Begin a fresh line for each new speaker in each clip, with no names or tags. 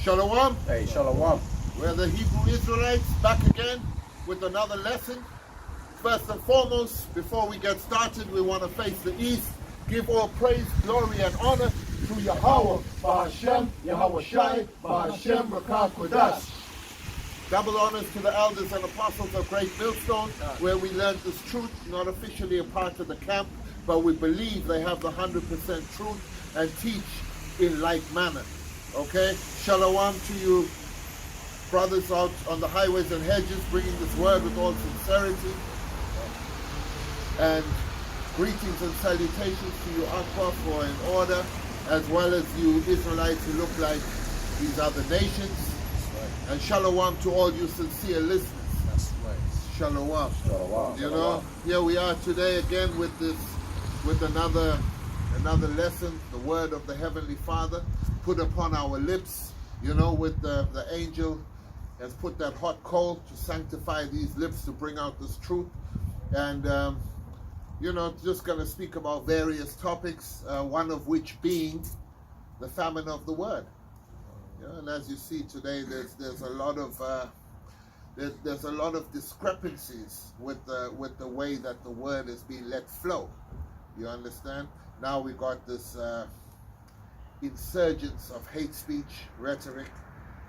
Shalom.
Hey, shalom.
We're the Hebrew Israelites back again with another lesson. First and foremost, before we get started, we want to face the east, give all praise, glory, and honor to Yahweh, Ba'Hashem, Yahweh Shai, Ba'Hashem, Rakah Kodash. Double honors to the elders and apostles of Great Millstone, where we learned this truth, not officially a part of the camp, but we believe they have the 100% truth and teach in like manner. Okay? Shalom to you, brothers out on the highways and hedges, bringing this word with all sincerity. And greetings and salutations to you, Aqua, for in order, as well as you Israelites who look like these other nations. Right. And shalom to all you sincere listeners.
That's right.
Shalom.
Shalom.
You know, here we are today again with another lesson, the word of the Heavenly Father put upon our lips, you know, with the angel has put that hot coal to sanctify these lips to bring out this truth. And you know, just going to speak about various topics, one of which being the famine of the word. You know, and as you see today, there's a lot of there's a lot of discrepancies with the way that the word is being let flow. You understand? Now we got this insurgence of hate speech rhetoric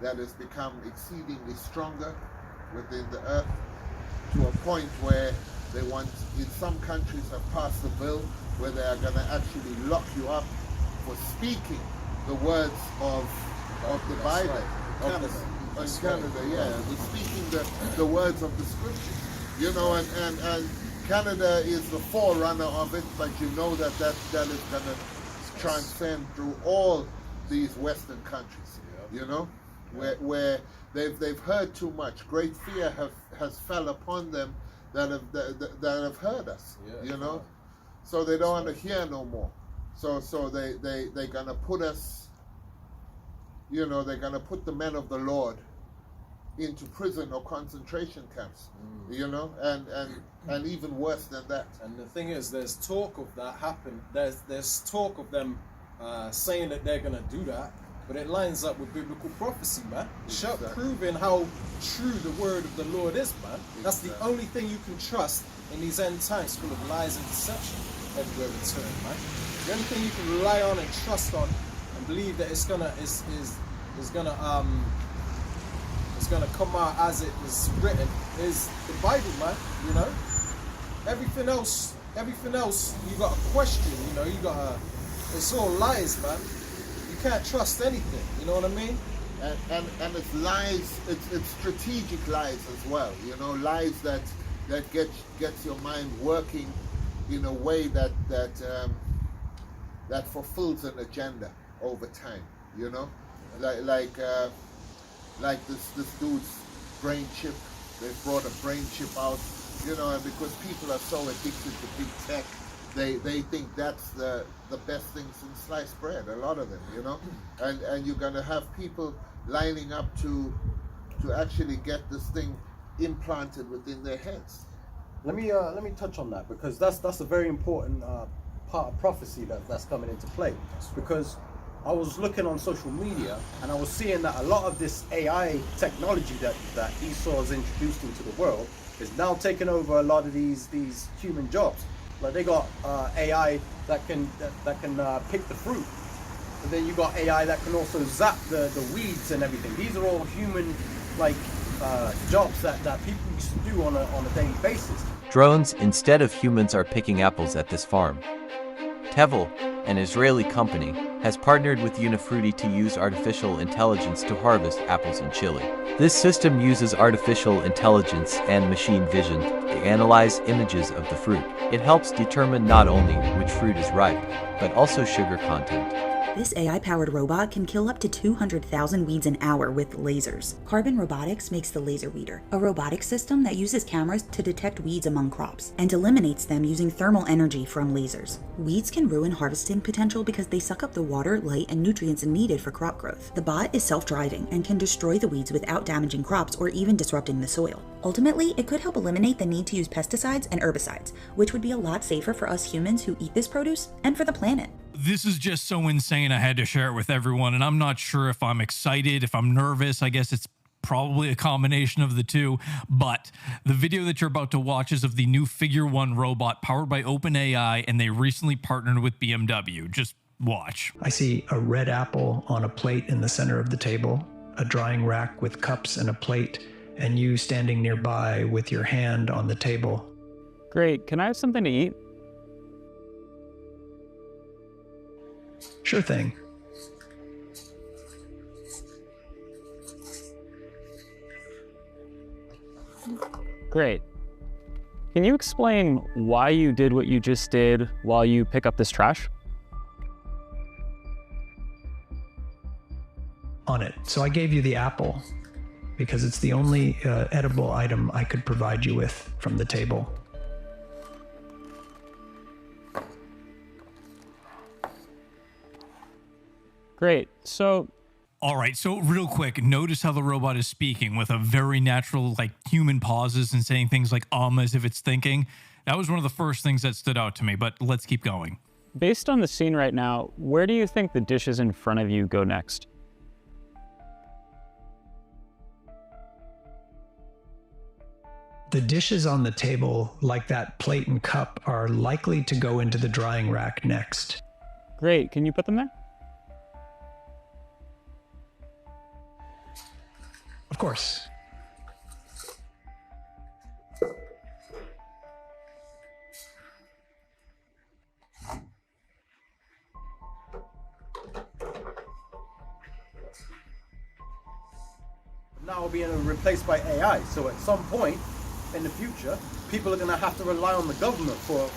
that has become exceedingly stronger within the earth, to a point where they want, in some countries have passed a bill where they are going to actually lock you up for speaking the words of the Bible.
Right.
In Canada, yeah, speaking the words of the scriptures. You know, and Canada is the forerunner of it, but you know that is going to transcend through all these Western countries. You know, where they've heard too much. Great fear has fell upon them that have heard us. You know, so they don't want to hear no more. So they're gonna put us. You know, they're gonna put the men of the Lord into prison or concentration camps. You know, and even worse than that.
And the thing is, there's talk of that happen. There's talk of them saying that they're gonna do that, but it lines up with biblical prophecy, man.
Exactly.
Proving how true the word of the Lord is, man. That's the only thing you can trust in these end times, full of lies and deception everywhere we turn, man. The only thing you can rely on and trust on and believe that it's gonna come out as it was written is the Bible, man. You know, everything else you got to question. You know, it's all lies, man. You can't trust anything. You know what I mean?
And it's lies. It's strategic lies as well. You know, lies that gets your mind working in a way that fulfills an agenda over time. You know, like this dude's brain chip. They've brought a brain chip out, you know, and because people are so addicted to big tech, they think that's the best thing since sliced bread, a lot of them, you know. And you're gonna have people lining up to actually get this thing implanted within their heads.
Let me touch on that, because that's a very important part of prophecy that's coming into play. Because I was looking on social media and I was seeing that a lot of this AI technology that Esau has introduced into the world is now taking over a lot of these human jobs. Like they got AI that can pick the fruit, and then you got AI that can also zap the weeds and everything. These are all human jobs that people used to do on a daily basis.
Drones instead of humans are picking apples at this farm. Tevel, an Israeli company, has partnered with Unifruity to use artificial intelligence to harvest apples in Chile. This system uses artificial intelligence and machine vision to analyze images of the fruit. It helps determine not only which fruit is ripe, but also sugar content.
This AI-powered robot can kill up to 200,000 weeds an hour with lasers. Carbon Robotics makes the Laser Weeder, a robotic system that uses cameras to detect weeds among crops and eliminates them using thermal energy from lasers. Weeds can ruin harvesting potential because they suck up the water, light, and nutrients needed for crop growth. The bot is self-driving and can destroy the weeds without damaging crops or even disrupting the soil. Ultimately, it could help eliminate the need to use pesticides and herbicides, which would be a lot safer for us humans who eat this produce and for the planet.
This is just so insane. I had to share it with everyone, and I'm not sure if I'm excited, if I'm nervous. I guess it's probably a combination of the two, but the video that you're about to watch is of the new Figure 1 robot powered by OpenAI, and they recently partnered with BMW. Just watch.
I see a red apple on a plate in the center of the table, a drying rack with cups and a plate, and you standing nearby with your hand on the table.
Great, can I have something to eat?
Sure thing.
Great. Can you explain why you did what you just did while you pick up this trash?
On it. So I gave you the apple because it's the only edible item I could provide you with from the table.
Great, so
All right, so real quick, notice how the robot is speaking with a very natural, like, human pauses and saying things like as if it's thinking. That was one of the first things that stood out to me, but let's keep going.
based on the scene right now, where do you think the dishes in front of you go next?
The dishes on the table, like that plate and cup, are likely to go into the drying rack next.
Great, can you put them there?
Of course.
Now being replaced by AI. So at some point in the future, people are going to have to rely on the government for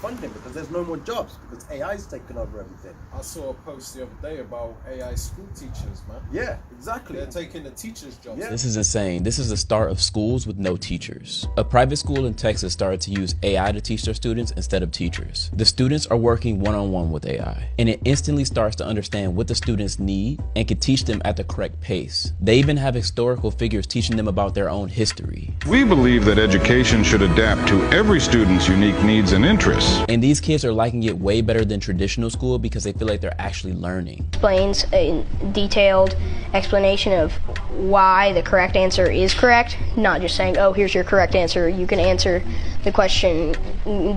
funding because there's no more jobs because AI's taken over everything.
I saw a post the other day about AI school teachers, man.
Yeah, exactly.
They're taking the teachers' jobs.
Yeah.
This is insane. This is the start of schools with no teachers. A private school in Texas started to use AI to teach their students instead of teachers. The students are working one-on-one with AI, and it instantly starts to understand what the students need and can teach them at the correct pace. They even have historical figures teaching them about their own history.
We believe that education should adapt to every student's unique needs and interests.
And these kids are liking it way better than traditional school because they feel like they're actually learning.
Explains a detailed explanation of why the correct answer is correct, not just saying, oh, here's your correct answer. You can answer the question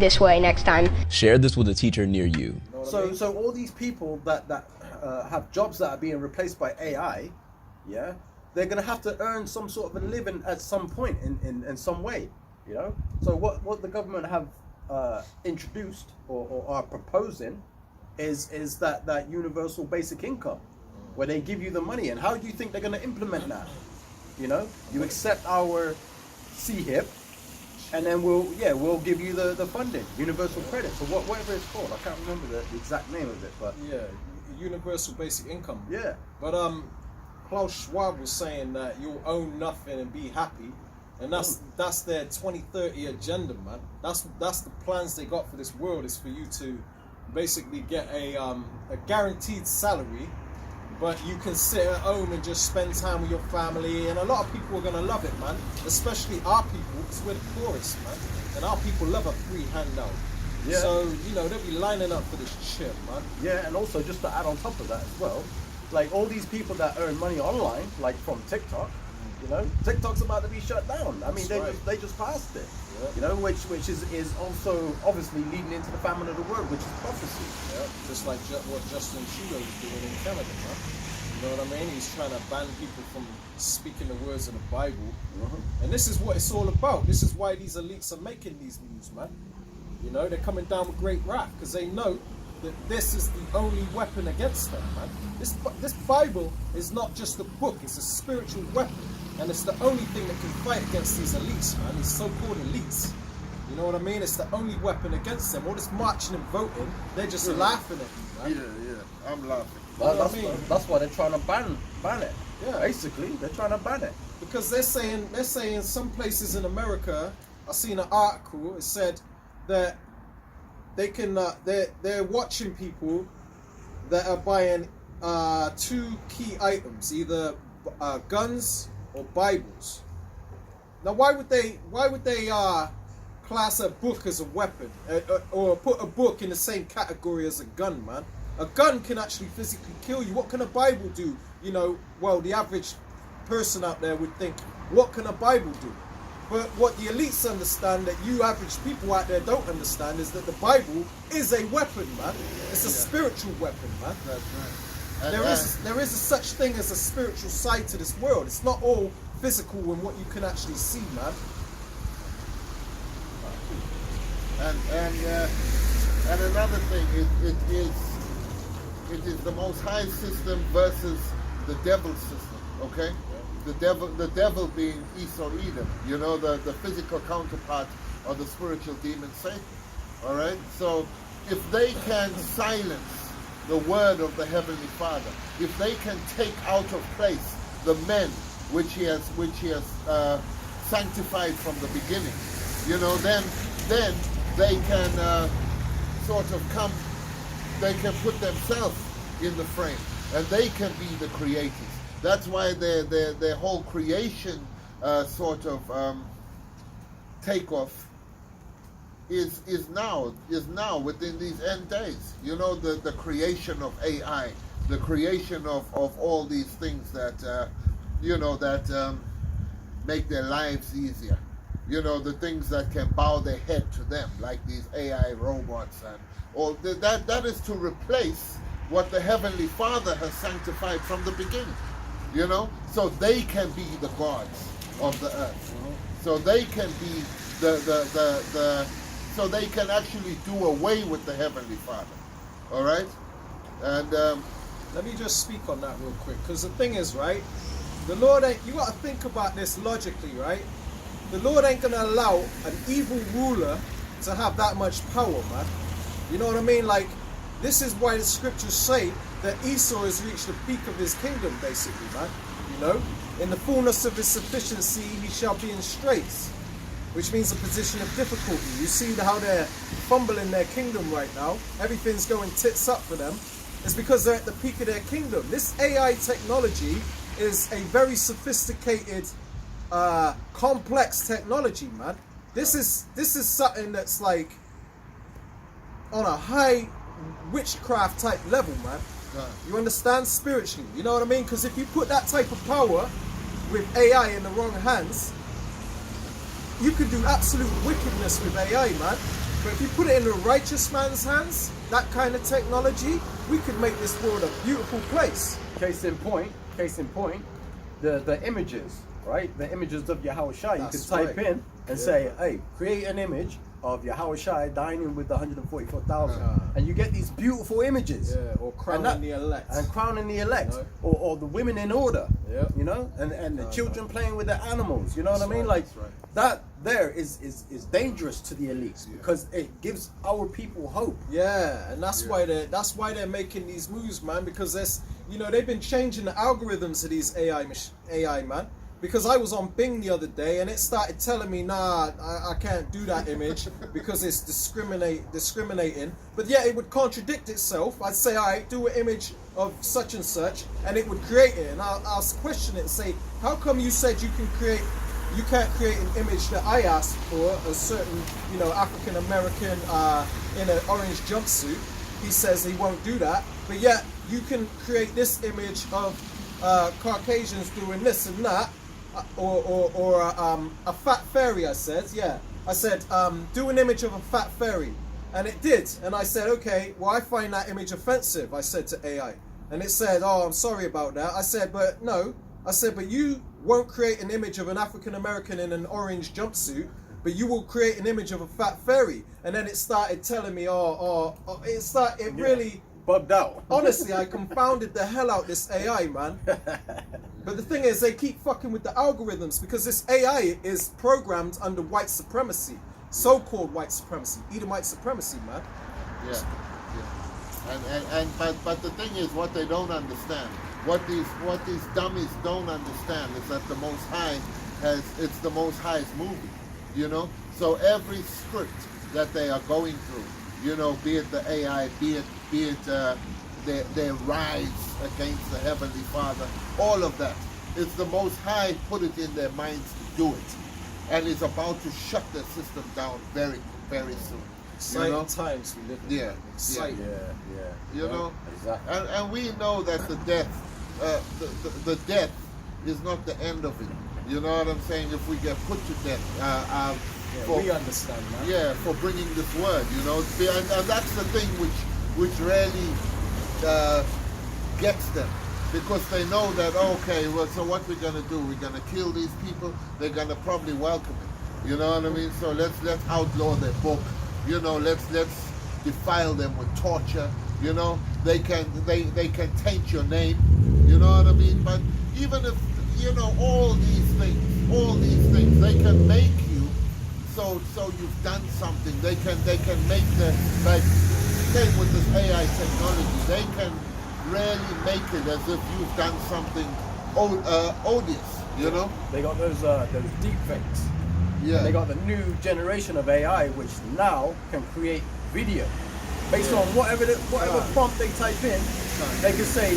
this way next time.
Share this with a teacher near you.
So all these people that have jobs that are being replaced by AI, yeah, they're going to have to earn some sort of a living at some point in some way, you know. So what the government have introduced or are proposing is that universal basic income, where they give you the money. And how do you think they're going to implement that? You know, you accept our CHIP, and then we'll give you the funding, universal credit, or whatever it's called. I can't remember the exact name of it, but
yeah, universal basic income.
Yeah.
But Klaus Schwab was saying that you'll own nothing and be happy, and that's their 2030 agenda, man. That's the plans they got for this world, is for you to basically get a guaranteed salary, but you can sit at home and just spend time with your family. And a lot of people are gonna love it, man. Especially our people, because we're the poorest, man. And our people love a free handout.
Yeah.
So you know they'll be lining up for this chip, man.
yeah, and also just to add on top of that as well, like all these people that earn money online, like from TikTok, you know, TikTok's about to be shut down. I mean, they just passed it.
Yeah.
You know, which is also obviously leading into the famine of the world, which is prophecy.
Yeah, just like what Justin Trudeau's doing in Canada, man. You know what I mean? He's trying to ban people from speaking the words of the Bible. And this is what it's all about. This is why these elites are making these moves, man. You know, they're coming down with great wrath because they know that this is the only weapon against them, man. This Bible is not just a book, it's a spiritual weapon. And it's the only thing that can fight against these elites, man, these so-called elites. You know what I mean? It's the only weapon against them. All this marching and voting, they're just laughing at you, man.
Yeah, I'm laughing.
That's why they're trying to ban it.
Yeah.
Basically, they're trying to ban it.
Because they're saying some places in America, I seen an article, it said that they can they're watching people that are buying two key items, either guns or Bibles. Now why would they class a book as a weapon, or put a book in the same category as a gun, man. A gun can actually physically kill you. What can a Bible do? You know, well, the average person out there would think, what can a Bible do? But what the elites understand that you average people out there don't understand is that the Bible is a weapon, man. It's a spiritual weapon, man.
That's right.
There is a such thing as a spiritual side to this world. It's not all physical and what you can actually see, man.
And another thing, it is the Most High system versus the devil's system. Okay, the devil being Esau Edom. You know, the physical counterpart of the spiritual demon Satan. All right. So if they can silence the word of the Heavenly Father, if they can take out of place the men which he has sanctified from the beginning, you know, then they can sort of come, they can put themselves in the frame, and they can be the creators. That's why their whole creation sort of takeoff is now within these end days. You know, the creation of AI, the creation of all these things that you know, that make their lives easier. You know, the things that can bow their head to them, like these AI robots and all that is to replace what the Heavenly Father has sanctified from the beginning. You know, so they can be the gods of the earth. So they can be so they can actually do away with the Heavenly Father. All right, and
let me just speak on that real quick, because the thing is, right, the Lord ain't, you got to think about this logically, right? The Lord ain't gonna allow an evil ruler to have that much power, man. You know what I mean? Like, this is why the scriptures say that Esau has reached the peak of his kingdom, basically, man. You know, in the fullness of his sufficiency, he shall be in straits, which means a position of difficulty. You see how they're fumbling their kingdom right now. Everything's going tits up for them. It's because they're at the peak of their kingdom. This AI technology is a very sophisticated, complex technology, man. This is something that's like on a high witchcraft type level, man. You understand, spiritually, you know what I mean? Because if you put that type of power with AI in the wrong hands, you can do absolute wickedness with AI, man. But if you put it in the righteous man's hands, that kind of technology, we could make this world a beautiful place.
Case in point, the images, right? The images of Yahushua. You can type in and say, hey, create an image of Yahushua dining with the 144,000, and you get these beautiful images.
Yeah, or crowning the elect.
And crowning the elect, you know? or the women in order, you know, and the children playing with the animals. You know what I mean? Like that there is dangerous to the elites because it gives our people hope.
Yeah, and that's why they're making these moves, man. Because there's, you know, they've been changing the algorithms of these AI, man. Because I was on Bing the other day and it started telling me, nah, I can't do that image because it's discriminating. But yeah, it would contradict itself. I'd say, all right, do an image of such and such, and it would create it. And I'll question it and say, how come you said you can't create an image that I asked for, a certain, you know, African American in an orange jumpsuit? He says he won't do that, but yet you can create this image of Caucasians doing this and that. Or a fat fairy, I said, do an image of a fat fairy. And it did. And I said, okay, well, I find that image offensive, I said to AI. And it said, oh, I'm sorry about that. I said, but no. I said, but you won't create an image of an African American in an orange jumpsuit, but you will create an image of a fat fairy. And then it started telling me, it really
bugged out.
Honestly, I confounded the hell out this AI, man. But the thing is, they keep fucking with the algorithms because this AI is programmed under white supremacy, so-called white supremacy, Edomite supremacy, man.
But the thing is, what they don't understand, what these dummies don't understand, is that the Most High it's the Most High's movie, you know. So every script that they are going through, you know, be it the AI, be it their rise against the Heavenly Father, all of that, it's the Most High put it in their minds to do it. and is about to shut their system down very, very soon.
Exciting times we live in.
Yeah,
Exciting.
You know,
Exactly.
and we know that the death, the death is not the end of it. You know what I'm saying? If we get put to death,
We understand, man.
yeah, for bringing this word, you know, and that's the thing which really gets them, because they know that, okay, well, so what we're gonna do? We're gonna kill these people. They're gonna probably welcome it. You know what I mean? So let's outlaw their book. You know, let's defile them with torture. You know, they can taint your name. You know what I mean? But even if all these things, they can make you so you've done something. They can make same with this AI technology. They can really make it as if you've done something odious. You know?
They got those deep fakes.
Yeah.
And they got the new generation of AI, which now can create video based on whatever prompt they type in. They can say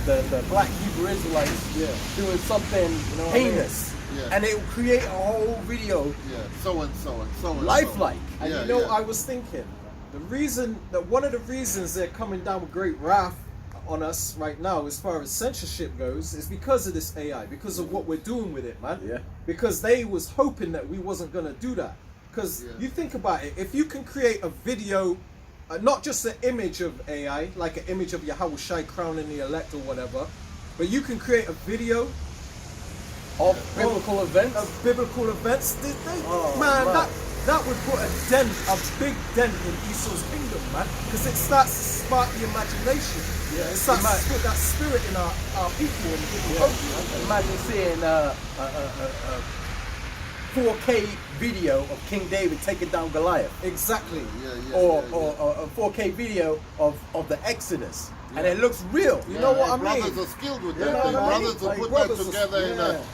the black Hebrew Israelites doing something heinous, and it will create a whole video.
Yeah. So and so and so.
Lifelike.
And I was thinking, one of the reasons they're coming down with great wrath on us right now, as far as censorship goes, is because of this AI, because of what we're doing with it, man.
Yeah.
Because they was hoping that we wasn't gonna do that. Because you think about it, if you can create a video, not just an image of AI, like an image of Yahweh Shai crowning the elect or whatever, but you can create a video
of biblical events.
Man, that would put a big dent in Esau's kingdom, man, because it starts to spark the imagination. Yeah, it starts to put that spirit in our people and people.
Imagine seeing a 4K video of King David taking down Goliath.
Exactly.
Or a 4K video of the Exodus. And it looks real.
You know what I mean?
Brothers are skilled with that thing. Brothers will put that together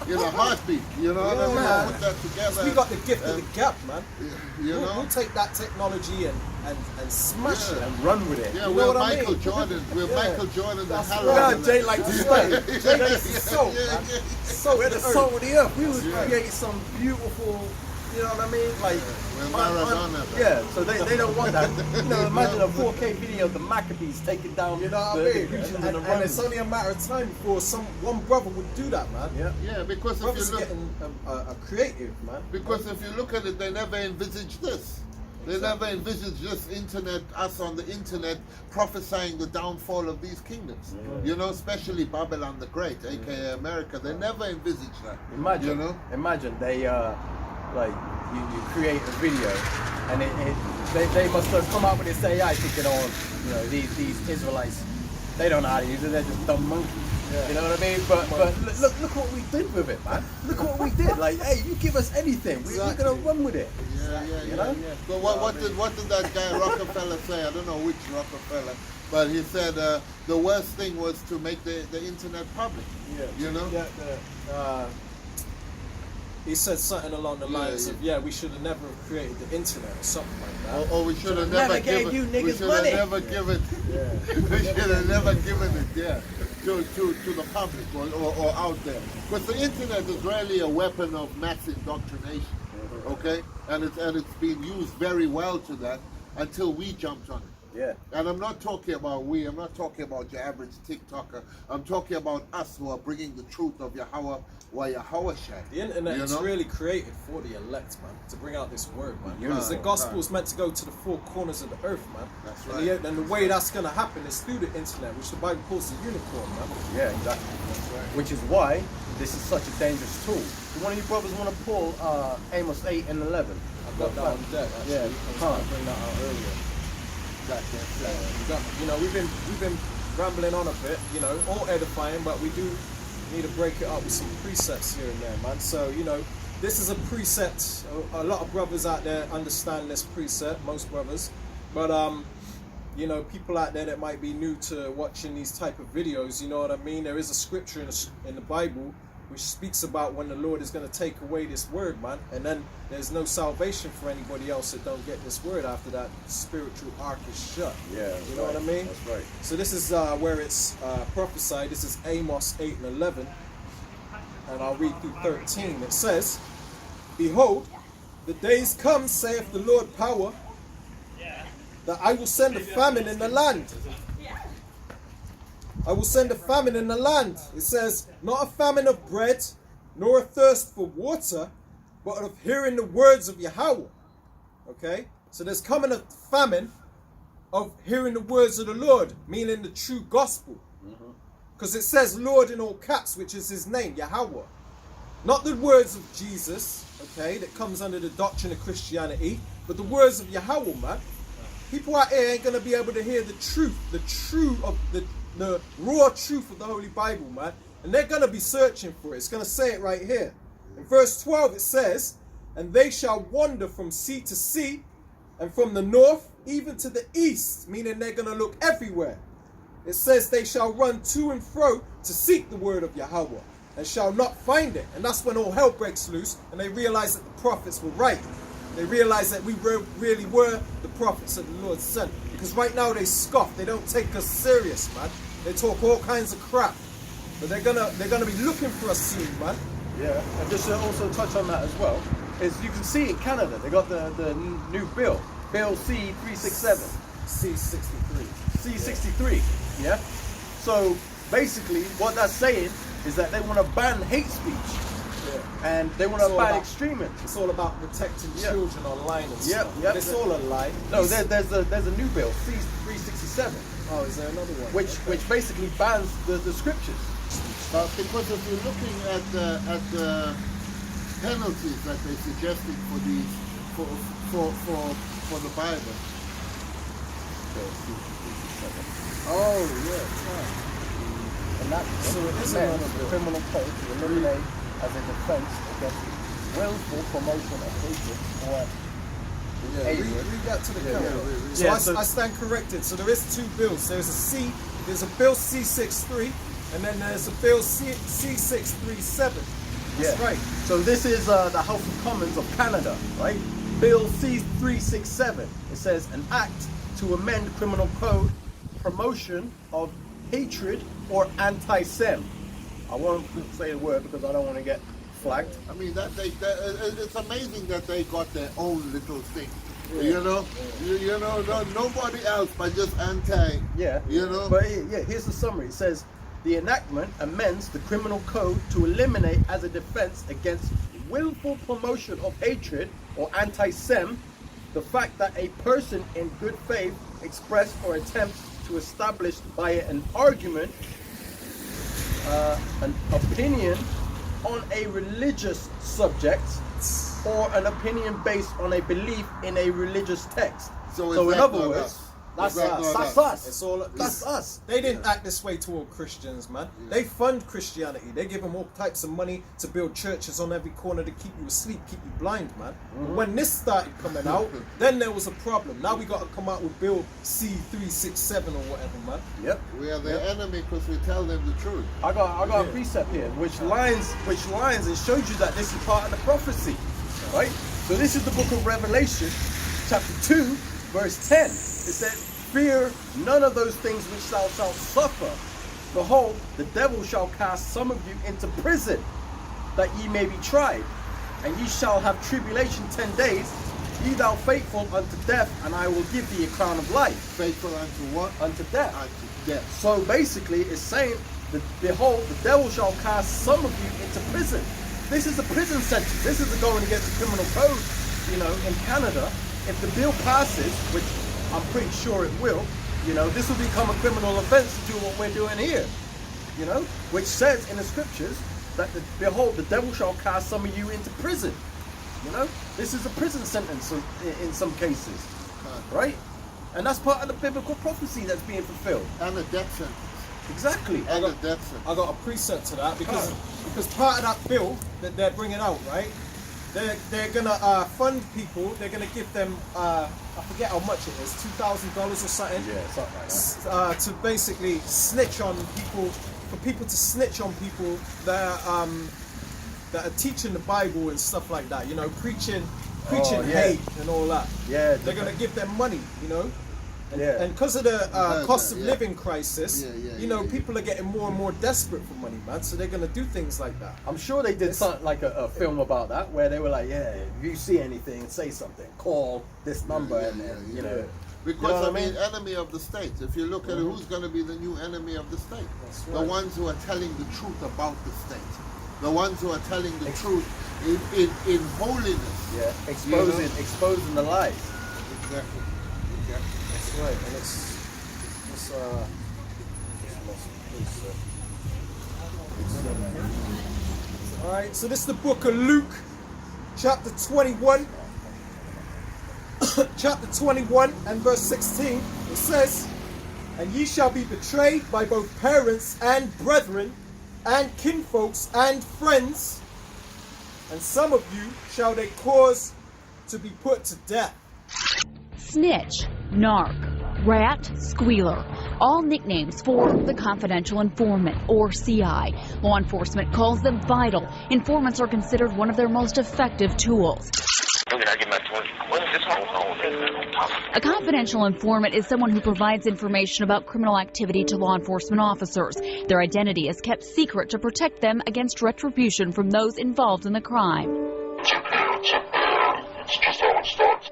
in a heartbeat. You know what I mean?
Man.
Put that together.
We got the gift of the gap, man.
We'll
take that technology and smash it
and run with it.
Yeah,
you
we're
know
Michael
I mean?
Jordan. We're Michael Jordan.
That's
the
right.
Jay like to say. Jay likes to sow.
So
we're the soul of the earth. We would create some beautiful. You know what I mean? Like, yeah, so they don't want that. Imagine a 4K video of the Maccabees taking down
the
Grecians and the
and
Romans.
it's only a matter of time before one brother would do that, man.
Yeah, because
Brothers
if you look,
getting a creative, man.
because if you look at it, they never envisaged this. They never envisaged this us on the internet prophesying the downfall of these kingdoms. You know, especially Babylon the Great, aka America. They never envisaged that.
Imagine, imagine they like you create a video, and they must have come up with this AI thinking, these Israelites, they don't know how to use it. They're just dumb monkeys. You know what I mean? But look what we did with it, man. Look what we did. Like, hey, you give us anything, we're gonna run with it.
Yeah. But what did that guy Rockefeller say? I don't know which Rockefeller, but he said the worst thing was to make the internet public. You know.
He said something along the lines of, we should have never have created the internet or something like that.
Or we should have never given
you niggas
we should
money.
have never given we should have never given it to the public or out there. Because the internet is really a weapon of mass indoctrination. Okay? And it's being used very well to that until we jumped on it.
Yeah.
And I'm not talking about I'm not talking about your average TikToker. I'm talking about us who are bringing the truth of Yahweh or Yahweh Shai.
The internet is really created for the elect, man, to bring out this word, man. Because the gospel is meant to go to the four corners of the earth, man.
That's right.
And the way that's going to happen is through the internet, which the Bible calls the unicorn, man.
Yeah, exactly. That's right. Which is why this is such a dangerous tool. Do one of you brothers want to pull Amos 8 and 11?
I've got that on deck, actually.
Yeah,
I was going to bring that out earlier. We've been rambling on a bit, all edifying, but we do need to break it up with some precepts here and there, man. So, this is a precept. A lot of brothers out there understand this precept, most brothers, but people out there that might be new to watching these type of videos, you know what I mean? There is a scripture in the Bible which speaks about when the Lord is going to take away this word, man, and then there's no salvation for anybody else that don't get this word after that spiritual ark is shut.
Yeah,
you know what I mean?
That's right.
So this is where it's prophesied. This is Amos 8 and 11, and I'll read through 13. It says, Behold, the days come, saith the Lord power, that I will send a famine in the land. I will send a famine in the land. It says, not a famine of bread, nor a thirst for water, but of hearing the words of Yahweh. Okay? So there's coming a famine of hearing the words of the Lord, meaning the true gospel. Because it says Lord in all caps, which is his name, Yahweh. Not the words of Jesus, okay, that comes under the doctrine of Christianity, but the words of Yahweh, man. People out here ain't going to be able to hear the truth of the raw truth of the Holy Bible, man. And they're going to be searching for it. It's going to say it right here. In verse 12 it says, and they shall wander from sea to sea, and from the north even to the east, meaning they're going to look everywhere. It says they shall run to and fro to seek the word of Yahweh, and shall not find it. And that's when all hell breaks loose, and they realize that the prophets were right. They realize that we really were the prophets of the Lord sent. Because right now they scoff. They don't take us serious, man. They talk all kinds of crap. But they're gonna be looking for us soon, man.
Yeah, and just to also touch on that as well, is you can see in Canada, they got the new bill, Bill C-367.
C-63.
C-63, yeah? So basically what that's saying is that they want to ban hate speech. And they want to ban extremism.
It's all about protecting children online and stuff.
Yep.
It's all a lie.
No, there's a new bill, C-367.
Oh, is there another one?
Which basically bans the scriptures.
Because if you're looking at the penalties that they're suggesting for these for the Bible.
Oh yeah. And that so it is a criminal code to eliminate as a defense against willful promotion of hatred or
read that to the camera. So I stand corrected. So there is two bills. There's a bill C-63, and then there's a bill C-637. That's right.
So this is the House of Commons of Canada, right? Bill C-367. It says an act to amend criminal code, promotion of hatred or anti-Sem. I won't say the word because I don't want to get flagged.
I mean, it's amazing that they got their own little thing. You know, nobody else but just anti.
Yeah.
You know.
But here's the summary. It says the enactment amends the criminal code to eliminate as a defense against willful promotion of hatred or anti-Sem the fact that a person in good faith express or attempt to establish by an argument an opinion on a religious subject or an opinion based on a belief in a religious text. So in other words, that's us.
It's all that's us. They didn't act this way toward Christians, man. They fund Christianity. They give them all types of money to build churches on every corner to keep you asleep, keep you blind, man. But when this started coming out, then there was a problem. Now we got to come out with Bill C-367 or whatever, man.
Yep.
We are their enemy because we tell them the truth.
I got a precept here, which lines and shows you that this is part of the prophecy, right? So this is the book of Revelation, chapter 2, verse 10. It says, fear none of those things which thou shalt suffer. Behold, the devil shall cast some of you into prison, that ye may be tried. And ye shall have tribulation 10 days. Be thou faithful unto death, and I will give thee a crown of life.
Faithful unto what?
Unto death.
Unto death.
So basically, it's saying that, behold, the devil shall cast some of you into prison. This is a prison sentence. This isn't going against the criminal code, in Canada. If the bill passes, which I'm pretty sure it will, this will become a criminal offense to do what we're doing here, which says in the scriptures that, behold, the devil shall cast some of you into prison. This is a prison sentence in some cases, right? And that's part of the biblical prophecy that's being fulfilled.
And a death sentence.
Exactly.
And a death sentence.
I got a precept to that because part of that bill that they're bringing out, right? They're gonna fund people. They're gonna give them I forget how much it is, $2,000 or something.
Yeah, something like that.
To basically snitch on people, for people to snitch on people that are teaching the Bible and stuff like that. Preaching hate and all that.
Yeah.
They're gonna give them money. And because of the cost of
yeah.
living crisis, you know, people are getting more and more desperate for money, man. So they're gonna do things like that.
I'm sure they did something like a film about that, where they were like, yeah, if you see anything, say something, call this number, and then you know.
Because
You know what
I mean,
mean?
enemy of the state. If you look at it, who's going to be the new enemy of the state?
That's
The
right.
ones who are telling the truth about the state. The ones who are telling the truth in holiness.
Yeah,
You know?
exposing the lies.
Exactly.
That's right. And all right. So this is the book of Luke, chapter 21. Chapter 21 and verse 16, it says, "And ye shall be betrayed by both parents and brethren, and kinfolks and friends, and some of you shall they cause to be put to death."
Snitch, narc, rat, squealer, all nicknames for the confidential informant, or CI. Law enforcement calls them vital. Informants are considered one of their most effective tools. A confidential informant is someone who provides information about criminal activity to law enforcement officers. Their identity is kept secret to protect them against retribution from those involved in the crime.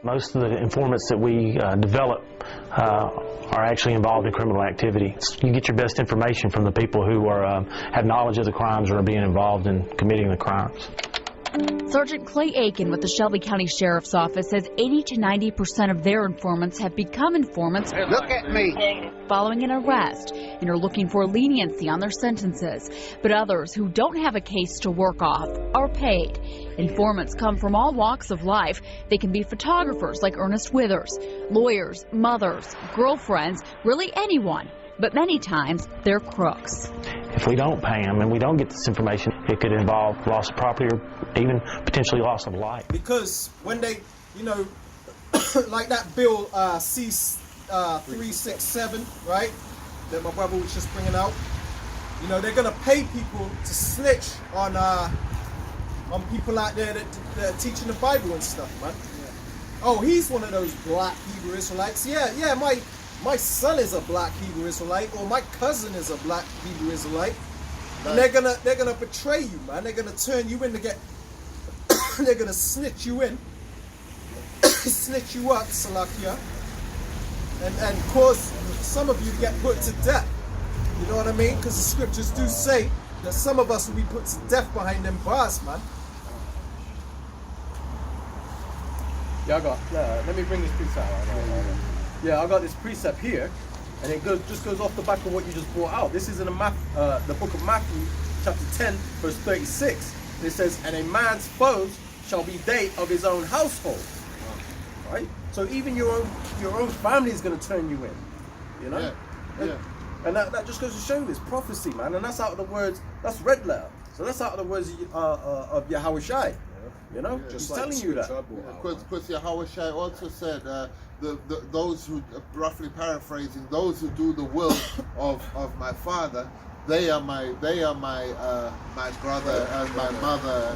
Most of the informants that we develop are actually involved in criminal activity. You get your best information from the people who are have knowledge of the crimes or are being involved in committing the crimes.
Sergeant Clay Aiken with the Shelby County Sheriff's Office says 80 to 90% of their informants have become informants
Look at me.
following an arrest and are looking for leniency on their sentences. But others who don't have a case to work off are paid. Informants come from all walks of life. They can be photographers like Ernest Withers, lawyers, mothers, girlfriends, really anyone. But many times they're crooks.
If we don't pay them and we don't get this information, it could involve loss of property or even potentially loss of life.
Because when they, you know, like that bill C-367, right, that my brother was just bringing out, you know, they're going to pay people to snitch on people out there that are teaching the Bible and stuff, man. Oh, he's one of those black Hebrew Israelites. Yeah, my son is a black Hebrew Israelite, or my cousin is a black Hebrew Israelite. And they're gonna betray you, man. They're gonna turn you in to get they're gonna snitch you in, snitch you up, Salakia, and cause some of you to get put to death. You know what I mean? Because the scriptures do say that some of us will be put to death behind them bars, man.
Yeah, let me bring this precept out. Yeah, I got this precept here, and it just goes off the back of what you just brought out. This is in the book of Matthew, chapter 10, verse 36. And it says, "And a man's foes shall be they of his own household." Right? So even your own family is going to turn you in. You know?
Yeah.
And that just goes to show you it's prophecy, man. And that's out of the words, that's red letter. So that's out of the words of Yahweh Shai. You know? Just telling you that.
Because Yahweh Shai also said, those who, roughly paraphrasing, those who do the will of my Father, they are my brother and my mother,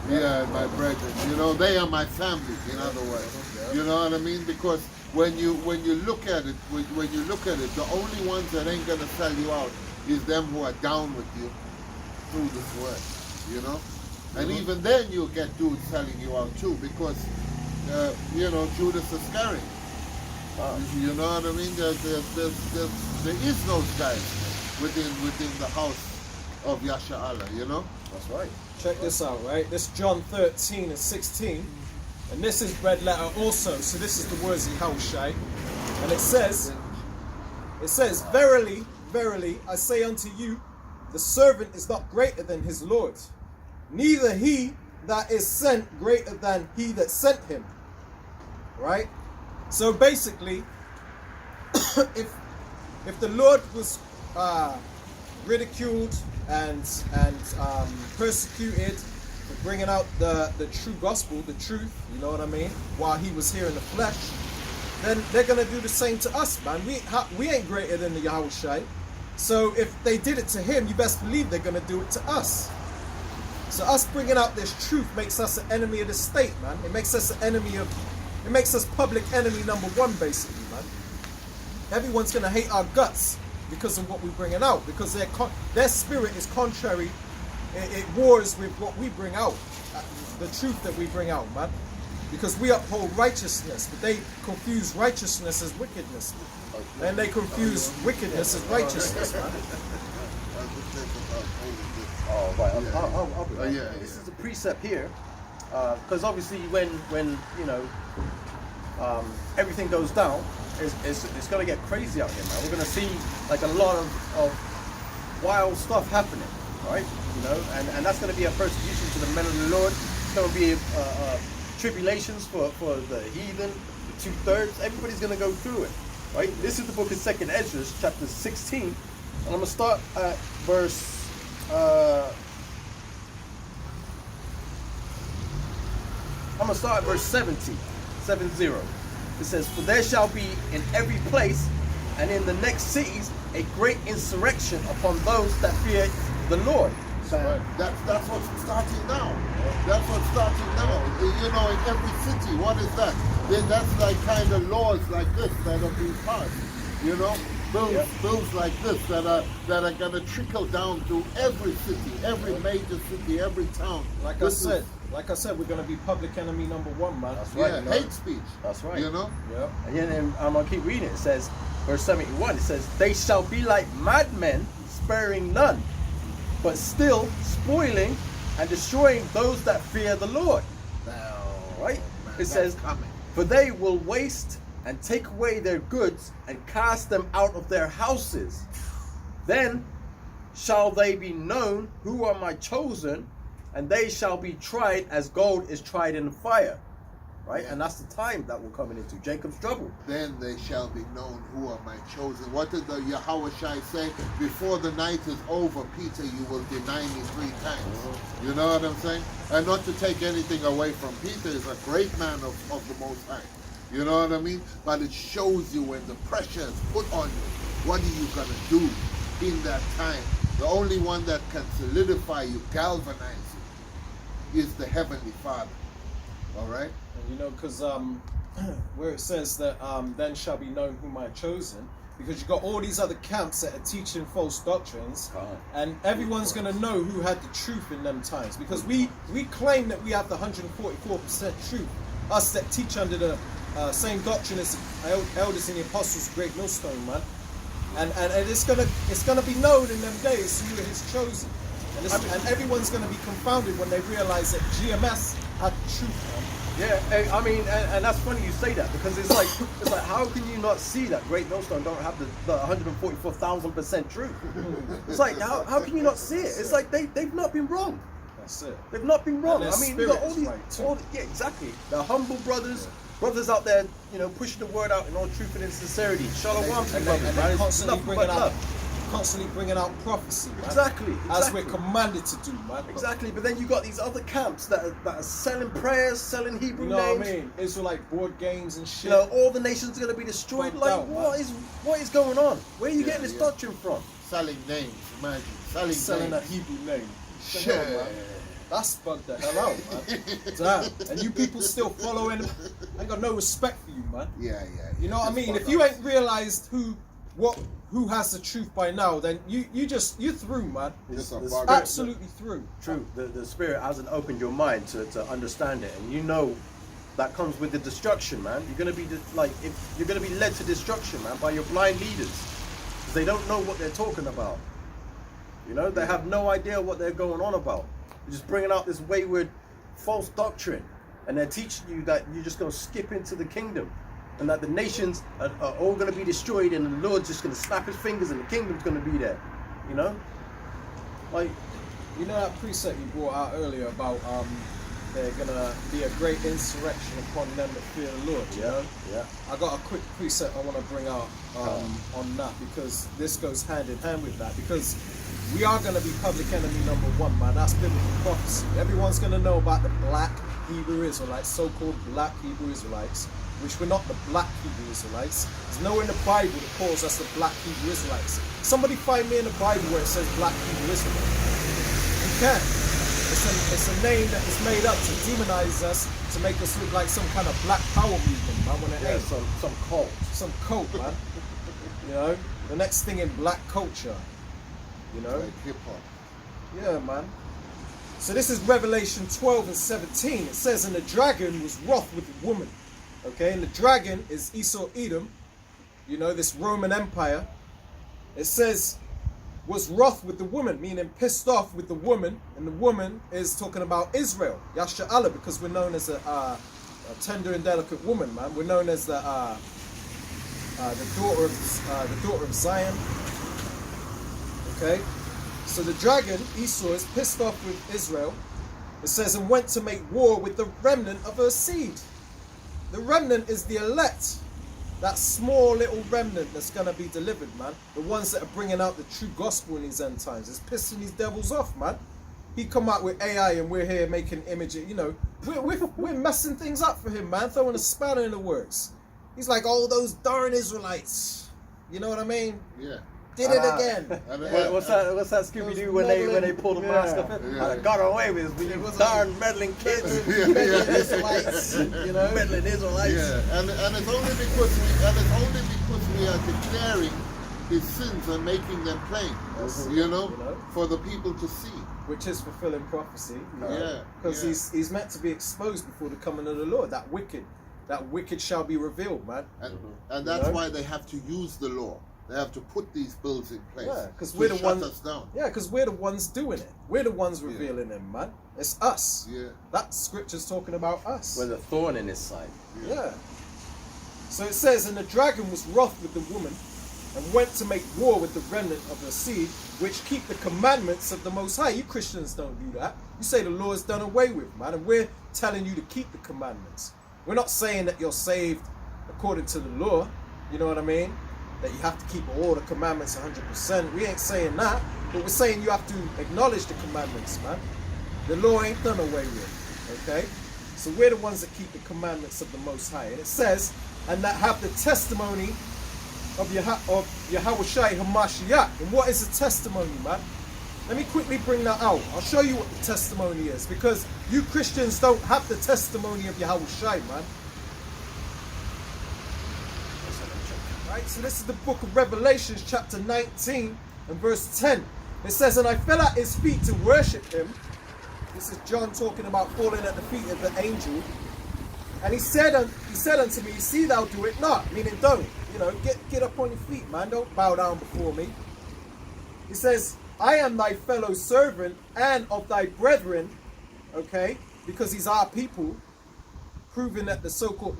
and my brethren. You know, they are my family. In other words, you know what I mean? Because when you look at it, when you look at it, the only ones that ain't gonna sell you out is them who are down with you through this word. You know, and even then you'll get dudes selling you out too, because you know, Judas Iscariot. You know what I mean? There is those guys within the house of Yasha Allah, you know?
That's right. Check this out, right? This John 13 and 16. And this is red letter also. So this is the words of Yahushai. And it says, "Verily, verily, I say unto you, the servant is not greater than his Lord, neither he that is sent greater than he that sent him." Right? So basically, if the Lord was ridiculed and persecuted for bringing out the true gospel, the truth, you know what I mean, while he was here in the flesh, then they're gonna do the same to us, man. We ain't greater than the Yahushai. So if they did it to him, you best believe they're gonna do it to us. So us bringing out this truth makes us an enemy of the state, man. It makes us an enemy of. It makes us public enemy number one, basically, man. everyone's gonna hate our guts because of what we're bringing out, because their spirit is contrary. It wars with what we bring out, the truth that we bring out, man. Because we uphold righteousness, but they confuse righteousness as wickedness, and they confuse wickedness as righteousness, man.
Oh, right. I'll be right. This is a precept here, because obviously when you know everything goes down, it's gonna get crazy out here, man. We're gonna see like a lot of wild stuff happening, right? You know, and that's gonna be a persecution to the men of the Lord. It's gonna be tribulations for the heathen, the 2/3. Everybody's gonna go through it, right? This is the book of 2nd Ezra, chapter 16, and I'm gonna start at verse. I'm gonna start at verse 70. It says, "For there shall be in every place and in the next cities a great insurrection upon those that fear the Lord."
Right. That's what's starting now. That's what's starting now. You know, in every city, what is that? That's like kind of laws like this that are being passed. You know, bills like this that are gonna trickle down to every city, every major city, every town.
Like I said, we're gonna be public enemy number one, man.
That's right.
Yeah,
you know?
hate speech.
That's right.
You know.
Yeah.
And then I'm gonna keep reading. It says, verse 71. It says, "They shall be like madmen, sparing none, but still spoiling and destroying those that fear the Lord." Now, right? It says, "For they will waste and take away their goods and cast them out of their houses. Then shall they be known who are my chosen, and they shall be tried as gold is tried in the fire." Right? And that's the time that we're coming into, Jacob's trouble.
Then they shall be known who are my chosen. What did the Yahweh Shai say? Before the night is over, Peter, you will deny me 3 times. You know what I'm saying? And not to take anything away from Peter, is a great man of the Most High. You know what I mean? But it shows you when the pressure is put on you, what are you going to do in that time? The only one that can solidify you, galvanize you, is the Heavenly Father. All right?
And you know, because where it says that then shall be known whom I have chosen, because you got all these other camps that are teaching false doctrines, and everyone's going to know who had the truth in them times, because we claim that we have the 144% truth, us that teach under the same doctrine as elders and the apostles, great millstone, man. And it's gonna be known in them days who is chosen, and everyone's gonna be confounded when they realize that GMS had the truth, man.
Yeah, I mean, and that's funny you say that, because it's like how can you not see that Great Millstone don't have the 144,000% truth? It's like how can you not see it? It's like they've not been wrong.
That's it.
They've not been wrong.
And
I mean, we got all these,
right
yeah, exactly. The humble brothers out there, you know, pushing the word out in all truth and in sincerity. Shalom,
and they constantly bringing out prophecy, man.
Exactly.
As we're commanded to do, man.
Exactly. But then you got these other camps that are selling prayers, selling Hebrew
names. You know
names.
what I mean? Israelite board games and shit.
You know, all the nations are going to be destroyed. What is going on? Where are you getting this doctrine from?
Selling names, imagine.
Selling a Hebrew name. Shit, man. That's bugged the hell out, man. Damn. And you people still following him. I ain't got no respect for you, man.
Yeah.
You know what I mean? If you ain't realized who has the truth by now, then you through, man. Absolutely through.
True. The Spirit hasn't opened your mind to understand it, and you know that comes with the destruction, man. You're gonna be you're gonna be led to destruction, man, by your blind leaders, because they don't know what they're talking about. You know, they have no idea what they're going on about. They're just bringing out this wayward, false doctrine, and they're teaching you that you're just going to skip into the kingdom, and that the nations are all going to be destroyed, and the Lord's just going to snap his fingers, and the kingdom's going to be there. You know, like,
you know that precept you brought out earlier about they're going to be a great insurrection upon them that fear the Lord. You know?
Yeah.
I got a quick precept I want to bring out on that, because this goes hand in hand with that, because we are going to be public enemy number one, man. That's biblical prophecy. Everyone's going to know about the black Hebrew Israelites, so-called black Hebrew Israelites, which we're not the black Hebrew Israelites. There's nowhere in the Bible that calls us the black Hebrew Israelites. Somebody find me in the Bible where it says black Hebrew Israelites. You can. It's a name that is made up to demonize us, to make us look like some kind of black power movement, man. When it ain't.
Some cult.
Some cult, man. You know, the next thing in black culture. You know,
like hip hop.
Yeah, man. So this is Revelation 12 and 17. It says, and the dragon was wroth with the woman. Okay, and the dragon is Esau Edom. You know, this Roman Empire. It says, was wroth with the woman, meaning pissed off with the woman. And the woman is talking about Israel, Yasha Allah, because we're known as a tender and delicate woman, man. We're known as the daughter of Zion. Okay, so the dragon Esau is pissed off with Israel. It says, and went to make war with the remnant of her seed. The remnant is the elect. That small little remnant that's going to be delivered, man. The ones that are bringing out the true gospel in these end times. It's pissing these devils off, man. He come out with AI and we're here making images. You know, we're messing things up for him, man. Throwing a spanner in the works. He's like, oh, those darn Israelites. You know what I mean?
Yeah.
Did it again.
What's that Scooby-Doo when they pull the mask off? I got away with it. Was darn meddling kids.
Meddling Israelites. You know?
Meddling Israelites.
Yeah, and it's only because we are declaring his sins and making them plain. You know, for the people to see.
Which is fulfilling prophecy.
Yeah.
Because he's meant to be exposed before the coming of the Lord. That wicked shall be revealed, man.
And that's why they have to use the law. They have to put these bills in place.
Yeah, because we're the ones.
Us down.
Yeah, because we're the ones doing it. We're the ones revealing them, man. It's us.
Yeah.
That scripture's talking about us.
We're the thorn in his side.
Yeah. So it says, and the dragon was wroth with the woman, and went to make war with the remnant of her seed, which keep the commandments of the Most High. You Christians don't do that. You say the law is done away with, man, and we're telling you to keep the commandments. We're not saying that you're saved according to the law. You know what I mean? That you have to keep all the commandments 100%. We ain't saying that, but we're saying you have to acknowledge the commandments, man. The law ain't done away with, okay? So we're the ones that keep the commandments of the Most High. And it says, and that have the testimony of Yahushua Hamashiach. And what is a testimony, man? Let me quickly bring that out. I'll show you what the testimony is, because you Christians don't have the testimony of Yahushua, man. Right, so this is the book of Revelations, chapter 19 and verse 10. It says, and I fell at his feet to worship him. This is John talking about falling at the feet of the angel. And he said unto me, see thou do it not. Meaning don't. You know, get up on your feet, man. Don't bow down before me. He says, I am thy fellow servant and of thy brethren. Okay? Because he's our people. Proving that the so-called,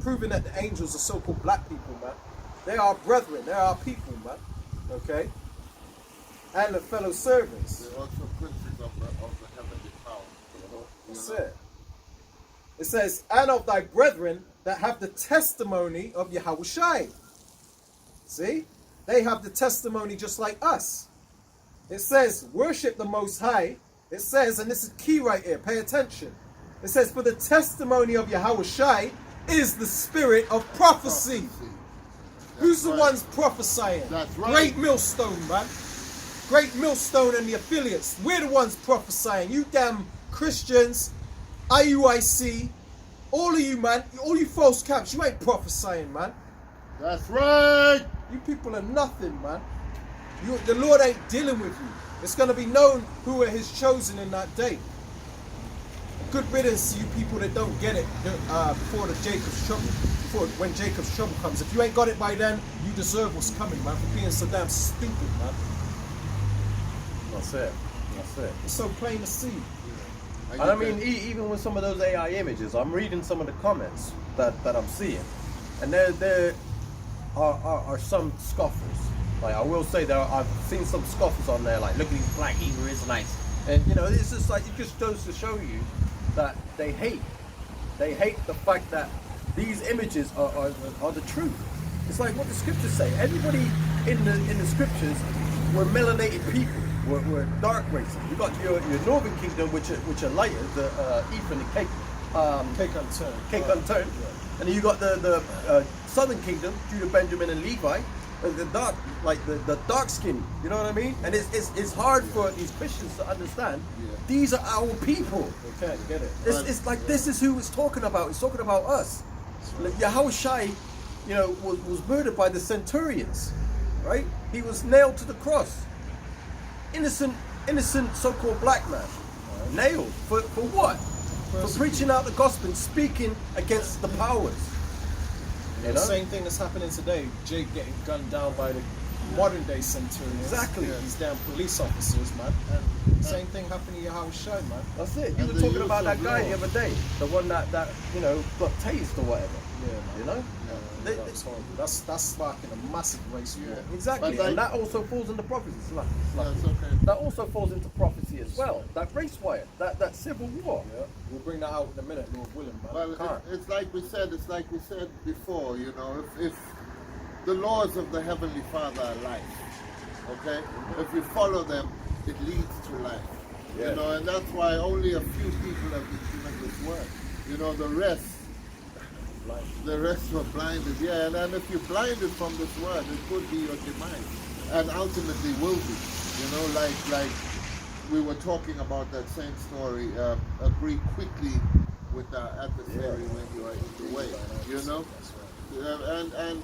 proving that the angels are so-called black people, man. They are brethren. They are people, man. Okay? And the fellow servants.
They're also princes of the heavenly power.
That's it. It says, and of thy brethren that have the testimony of Yahushua. See? They have the testimony just like us. It says, worship the Most High. It says, and this is key right here, pay attention. It says, for the testimony of Yahushua is the spirit of prophecy. Who's the ones prophesying?
That's right.
Great Millstone, man. Great Millstone and the affiliates. We're the ones prophesying. You damn Christians, IUIC, all of you, man, all you false camps, you ain't prophesying, man.
That's right.
You people are nothing, man. The Lord ain't dealing with you. It's going to be known who are his chosen in that day. Good riddance to you people that don't get it before the Jacob's trouble. When Jacob's trouble comes. If you ain't got it by then, you deserve what's coming, man, for being so damn stupid, man.
That's it. That's it.
It's so plain to see.
And I mean, even with some of those AI images, I'm reading some of the comments that I'm seeing, and there are some scoffers. Like, I will say I've seen some scoffers on there, like, look at these black Hebrew Israelites, and you know, it's just like, it just goes to show you that they hate the fact that these images are the truth. It's like what the scriptures say. Everybody in the scriptures were melanated people. We're dark races. You got your northern kingdom, which are lighter, the Ephah and the Cake unturned, and then you got the southern kingdom, Judah, Benjamin, and Levi, the dark, like the dark skin. You know what I mean? And it's hard for these Christians to understand. These are our people.
They can't get it.
It's like this is who it's talking about. It's talking about us. Like, Yahushua you know, was murdered by the centurions, right? He was nailed to the cross. Innocent so-called black man, nailed for what? For preaching out the gospel, speaking against the powers. You
The
know?
same thing that's happening today. Jake getting gunned down by the modern day centurions.
Exactly.
These damn police officers, man. And same thing happening to Howard Shine, man.
That's it. You
And
were
the
talking
use
about that
of
guy
law.
the other day, the one that you know got tased or whatever.
Yeah, man.
You know? They-
That's horrible. That's sparking a massive race war.
Exactly,
But like-
and that also falls into prophecy. It's like,
That's okay.
that also falls into prophecy as well. That race war, that civil war.
Yeah, we'll bring that out in a minute, Lord willing, man.
Well, it's like we said before, you know, if the laws of the Heavenly Father are life, okay? If we follow them, it leads to life.
Yeah.
You know, and that's why only a few people have been given this word. You know, the rest were blinded. Yeah, and if you're blinded from this word, it could be your demise, and ultimately will be. You know, like we were talking about that same story. Agree quickly with the adversary when you are in the way. You know, and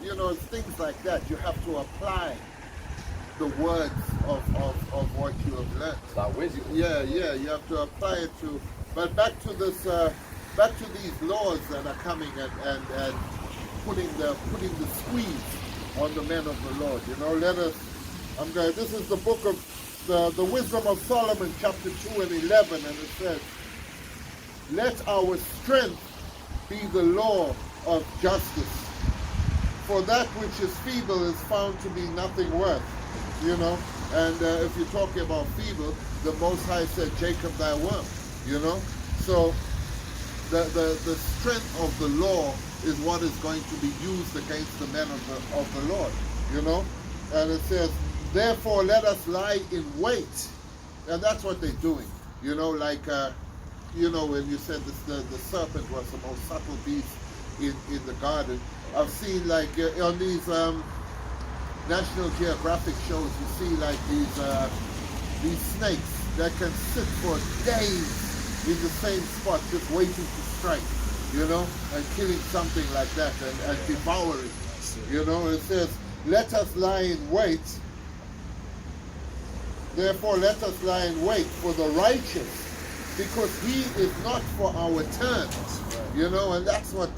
you know, things like that. You have to apply the words of what you have learned.
That wisdom.
Yeah, you have to apply it to. But back to this, back to these laws that are coming and putting the squeeze on the men of the Lord. You know, let us. This is the book of the Wisdom of Solomon, chapter 2 and 11, and it says, "Let our strength be the law of justice. For that which is feeble is found to be nothing worth." You know, and if you're talking about feeble, the Most High said, "Jacob, thy worm." You know, so the strength of the law is what is going to be used against the men of the Lord. You know, and it says, "Therefore let us lie in wait," and that's what they're doing. You know, like you know, when you said this, the serpent was the most subtle beast in the garden. I've seen like on these National Geographic shows, you see like these snakes that can sit for days in the same spot just waiting to strike, you know, and killing something like that and devouring. You know, it says, "Let us lie in wait. Therefore let us lie in wait for the righteous, because he is not for our turn." You know, and that's what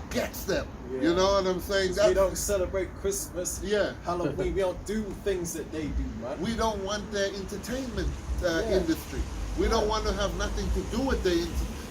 gets them.
Yeah.
You know what I'm saying?
We don't celebrate Christmas,
Yeah.
Halloween. We don't do things that they do, man.
We don't want their entertainment industry. We don't want to have nothing to do with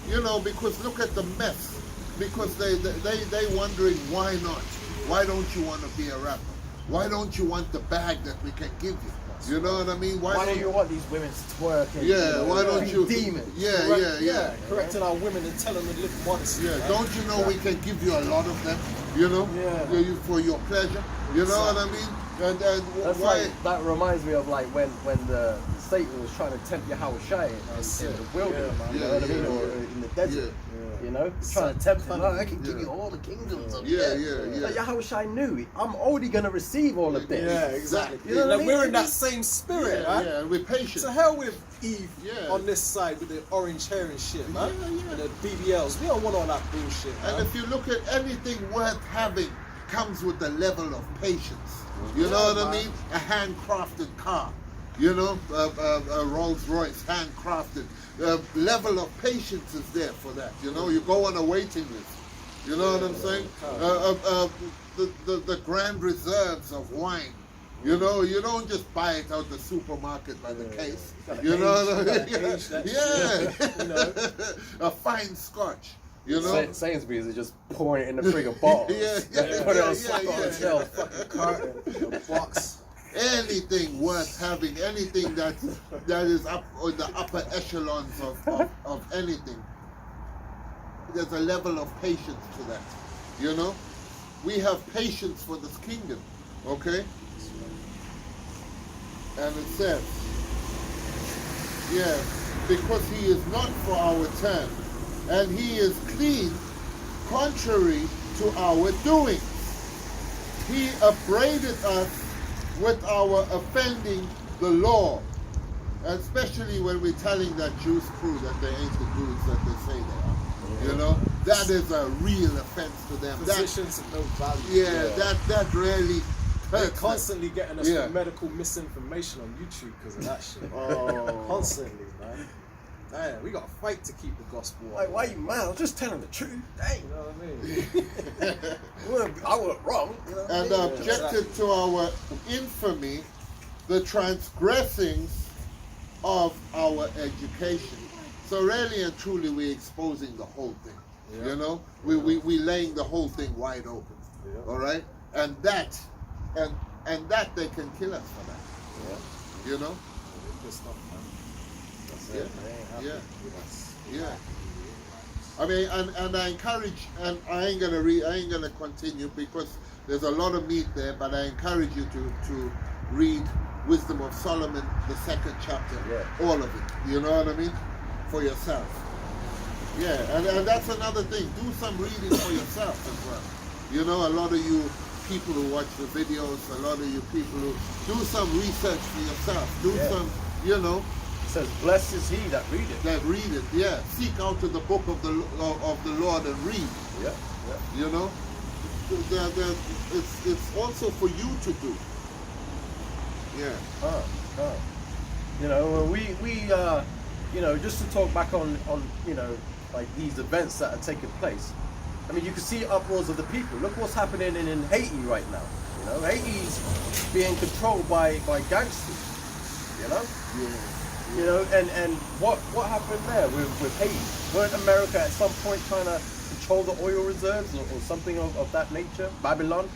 you know, because look at the mess. Because they wondering why not? Why don't you want to be a rapper? Why don't you want the bag that we can give you? You know what I mean?
Why don't you want these women to twerk? And,
Yeah,
you know,
why don't you?
demons?
Yeah.
Correcting our women and telling them to live modestly.
Yeah,
man.
don't you know we can give you a lot of them? You know, for your pleasure. You know what I mean? And
That's
why?
like, that reminds me of like when the Satan was trying to tempt Yahweh in the wilderness, you know what I mean, or in the desert. You know, trying to tempt him. I can give you all the kingdoms. Of But Yahweh knew I'm already going to receive all of this.
Yeah, exactly.
You know what I mean?
We're in that same spirit, man.
Yeah, we're patient.
To hell with Eve on this side with the orange hair and shit, man. And the BBLs. We don't want all that bullshit, man.
And if you look at anything worth having, comes with a level of patience. You know what I mean? A handcrafted car. You know, a Rolls Royce, handcrafted. Level of patience is there for that. You know, you go on a waiting list. You know what I'm saying? The grand reserves of wine. You know, you don't just buy it out the supermarket by the case. You know what I mean?
You know?
A fine scotch. You know,
Sainsbury's is just pouring it in the friggin' bottle. Put it on the shelf, fucking carton, a box.
Anything worth having, anything that is up on the upper echelons of anything, there's a level of patience to that. You know, we have patience for this kingdom. Okay, and it says, yes, because he is not for our turn, and he is clean, contrary to our doings. He upbraided us with our offending the law, especially when we're telling that Jews crew that they ain't the dudes that they say they are. You know, that is a real offense to them.
Positions of no value.
Yeah, that really
They're
hurts them.
constantly getting us for medical misinformation on YouTube because of that shit. Constantly, man. Damn, we got to fight to keep the gospel.
Like, why you mad? I was just telling the truth. Dang.
You know what I mean?
I wasn't wrong. You know what I
And
mean?
objected to our infamy, the transgressings of our education. So really and truly, we're exposing the whole thing. You know, we laying the whole thing wide open. All right, and that they can kill us for that. You know.
Good stuff, man.
Yeah. I mean, and I encourage, and I ain't gonna continue because there's a lot of meat there, but I encourage you to read Wisdom of Solomon, the 2nd chapter, all of it. You know what I mean? For yourself. Yeah, and that's another thing. Do some reading for yourself as well. You know, a lot of you people who watch the videos, a lot of you people who do some research for yourself. Do some, you know.
It says, blessed is he that readeth.
That readeth, yeah. Seek out to the book of the Lord and read.
Yeah.
You know, it's also for you to do. Yeah.
You know, we you know, just to talk back on you know, like these events that are taking place. I mean, you can see uproars of the people. Look what's happening in Haiti right now. You know, Haiti's being controlled by gangsters. You know.
Yeah.
You know, and what happened there with Haiti? Weren't America at some point trying to control the oil reserves or something of that nature? Babylon,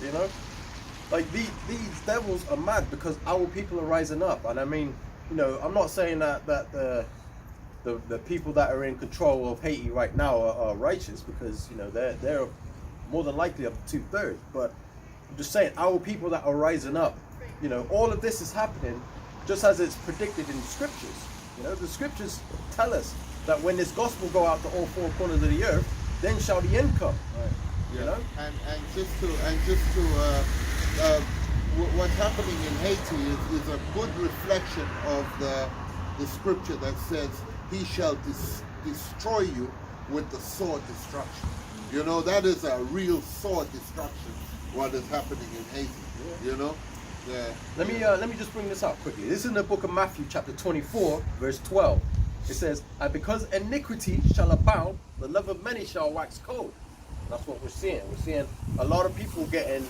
you know? Like these devils are mad because our people are rising up. And I mean, you know, I'm not saying that the people that are in control of Haiti right now are righteous, because, you know, they're more than likely up to 2/3. But I'm just saying, our people that are rising up, you know, all of this is happening just as it's predicted in the scriptures. You know, the scriptures tell us that when this gospel go out to all four corners of the earth, then shall the end come.
Right.
You know,
and just to what's happening in Haiti is a good reflection of the scripture that says, "He shall destroy you with the sword destruction." You know, that is a real sword destruction. What is happening in Haiti? You know. Yeah.
Let me just bring this out quickly. This is in the book of Matthew, chapter 24, verse 12. It says, "And because iniquity shall abound, the love of many shall wax cold." And that's what we're seeing. We're seeing a lot of people getting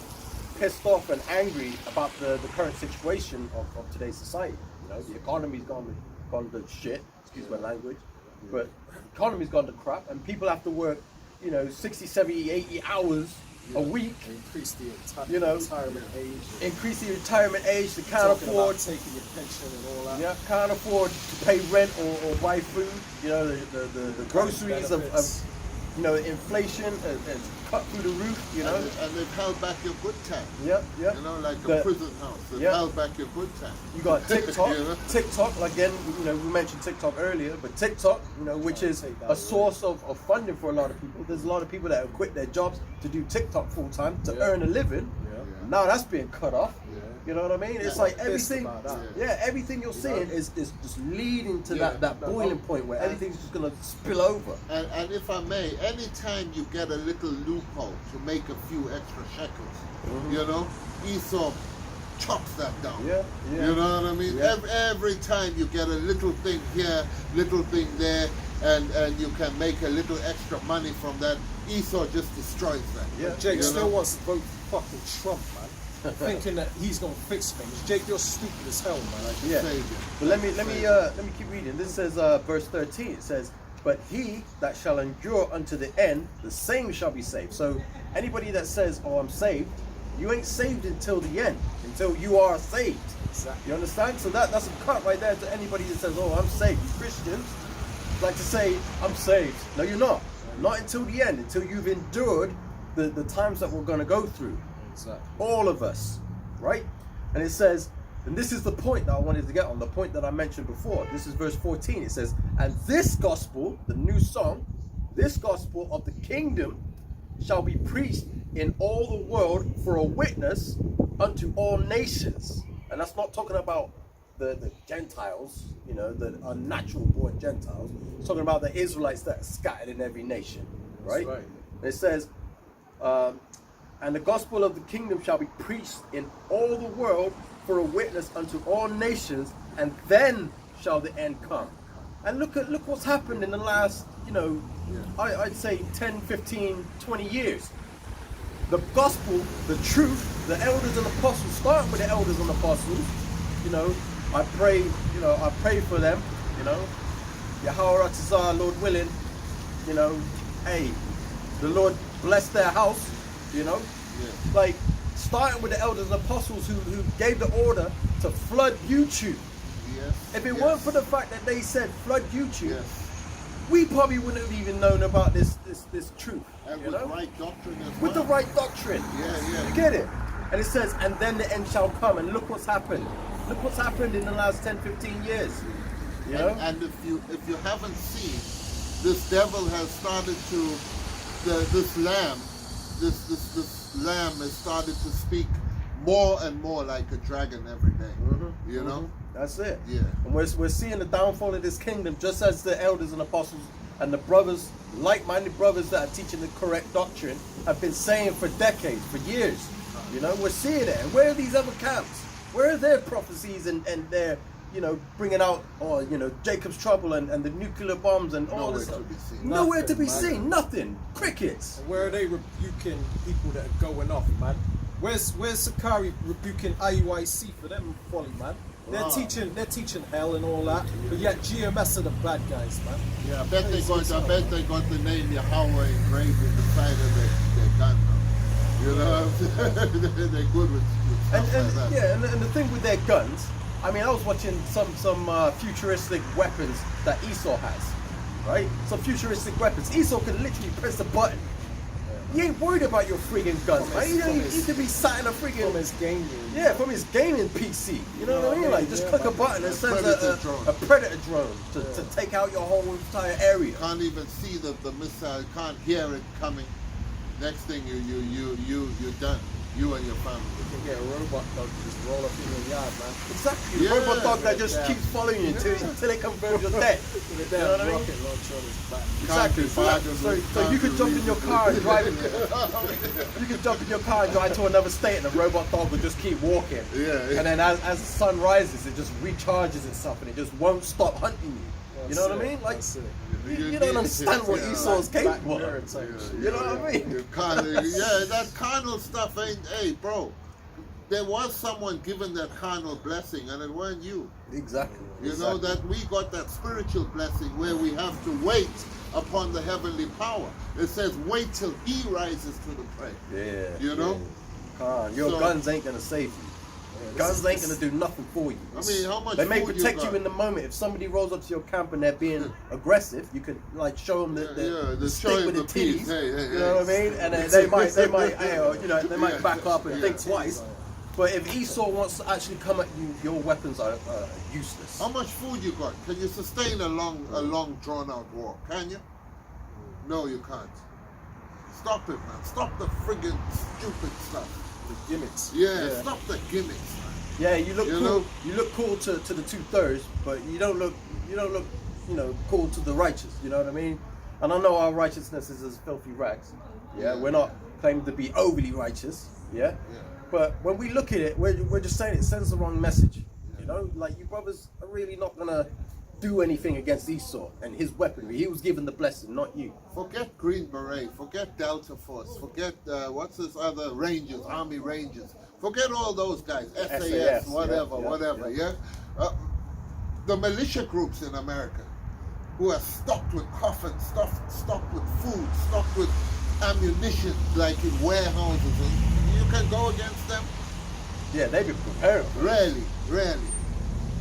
pissed off and angry about the current situation of today's society. You know, the economy's gone to shit. Excuse my language, but the economy's gone to crap, and people have to work, you know, 60, 70, 80 hours a week.
Increase the retirement age.
Increase the retirement age. They can't afford
taking your pension and all that.
Yeah, can't afford to pay rent or buy food. You know, the groceries of you know, inflation has cut through the roof. You know,
and they've held back your good time.
Yep.
You know, like a prison house. They've held back your good time.
You got TikTok.
You know?
TikTok, again, you know, we mentioned TikTok earlier, but TikTok, you know, which is a source of funding for a lot of people. There's a lot of people that have quit their jobs to do TikTok full time to earn a living. Now that's being cut off. You know what I mean? It's like everything. Everything you're seeing is just leading to that boiling point where everything's just gonna spill over.
And if I may, anytime you get a little loophole to make a few extra shekels, you know, Esau chops that down. You know what I mean? Every time you get a little thing here, little thing there, and you can make a little extra money from that, Esau just destroys that.
Jake still wants to vote for fucking Trump, man. Thinking that he's gonna fix things. Jake, you're stupid as hell, man.
But let me keep reading. This says verse 13. It says, "But he that shall endure unto the end, the same shall be saved." So anybody that says, "Oh, I'm saved," you ain't saved until the end, until you are saved.
Exactly.
You understand? So that's a cut right there to anybody that says, "Oh, I'm saved." You Christians like to say, "I'm saved." No, you're not. Not until the end, until you've endured the times that we're going to go through.
Exactly.
All of us, right? And it says, and this is the point that I wanted to get on, the point that I mentioned before. This is verse 14. It says, "And this gospel," the new song, "this gospel of the kingdom shall be preached in all the world for a witness unto all nations." And that's not talking about the Gentiles, you know, the unnatural born Gentiles. It's talking about the Israelites that are scattered in every nation, right?
That's right.
It says, and the gospel of the kingdom shall be preached in all the world for a witness unto all nations, and then shall the end come. And look what's happened in the last, you know, I'd say 10, 15, 20 years. The gospel, the truth, the elders and apostles, starting with the elders and apostles, you know, I pray for them, you know, Yahweh Ratzah, Lord willing, you know, hey, the Lord bless their house, you know, like starting with the elders and apostles who gave the order to flood YouTube. If it weren't for the fact that they said flood YouTube, we probably wouldn't have even known about this truth.
And
you
with
know?
the right doctrine as
With
well.
the right doctrine. You get it? And it says, and then the end shall come. And look what's happened. Look what's happened in the last 10, 15 years. You know?
And if you haven't seen, this devil has started to, this lamb has started to speak more and more like a dragon every day. You know?
That's it.
Yeah.
And we're seeing the downfall of this kingdom, just as the elders and apostles and the brothers, like-minded brothers that are teaching the correct doctrine, have been saying for decades, for years. You know, we're seeing it. And where are these other camps? Where are their prophecies and their, you know, bringing out, or, you know, Jacob's trouble and the nuclear bombs and all this stuff? Nowhere to be seen. Nothing. Crickets.
And where are they rebuking people that are going off, man? Where's Sakari rebuking IUIC for them folly, man? They're teaching hell and all that, but yet GMS are the bad guys, man.
Yeah, I bet they got the name Yahweh engraved in the side of their gun. You know, they're good with stuff like that.
Yeah, and the thing with their guns, I mean, I was watching some futuristic weapons that Esau has, right? Some futuristic weapons. Esau can literally press a button. He ain't worried about your friggin' guns, man. He could be sat in a friggin'
from his gaming.
Yeah, from his gaming PC. You know what I mean? Like, just click a button and sends a predator drone to take out your whole entire area.
Can't even see the missile. Can't hear it coming. Next thing you're done. You and your family.
You can get a robot dog to just roll up in your yard, man.
Exactly. A robot dog that just keeps following you until it confirms you're dead.
With a
You know what I mean?
rocket launcher on his back.
Exactly. So you could jump in your car and drive. You could jump in your car and drive to another state, and the robot dog will just keep walking. And then as the sun rises, it just recharges itself, and it just won't stop hunting you. You know what I mean? Like, you don't understand what Esau's capable of. You know what I mean?
That carnal stuff ain't. Hey, bro, there was someone given that carnal blessing, and it weren't you.
Exactly.
You know that we got that spiritual blessing where we have to wait upon the heavenly power. It says, wait till he rises to the prey.
Yeah.
You know?
Your guns ain't gonna save you. Guns ain't gonna do nothing for you.
I mean, how much
they may
food
protect
you
you in the moment. If somebody rolls up to your camp and they're being aggressive, you can like show them the stick with the titties. You know what I mean? And then they might, you know, they might back up and think twice. But if Esau wants to actually come at you, your weapons are useless.
How much food you got? Can you sustain a long drawn out war? Can you? No, you can't. Stop it, man. Stop the friggin' stupid stuff.
The gimmicks.
Yeah, stop the gimmicks, man.
Yeah, you look cool.
Know?
You look cool to the 2/3, but you don't look, you know, cool to the righteous. You know what I mean? And I know our righteousness is as filthy rags. Yeah, we're not claiming to be overly righteous. Yeah. But when we look at it, we're just saying it sends the wrong message. You know, like you brothers are really not gonna do anything against Esau and his weaponry. He was given the blessing, not you.
Forget Green Beret, forget Delta Force, forget what's this other Rangers, Army Rangers. Forget all those guys, SAS, whatever. The militia groups in America who are stocked with coffins, stocked with food, stocked with ammunition, like in warehouses. You can go against them?
Yeah, they've been preparing.
Rarely.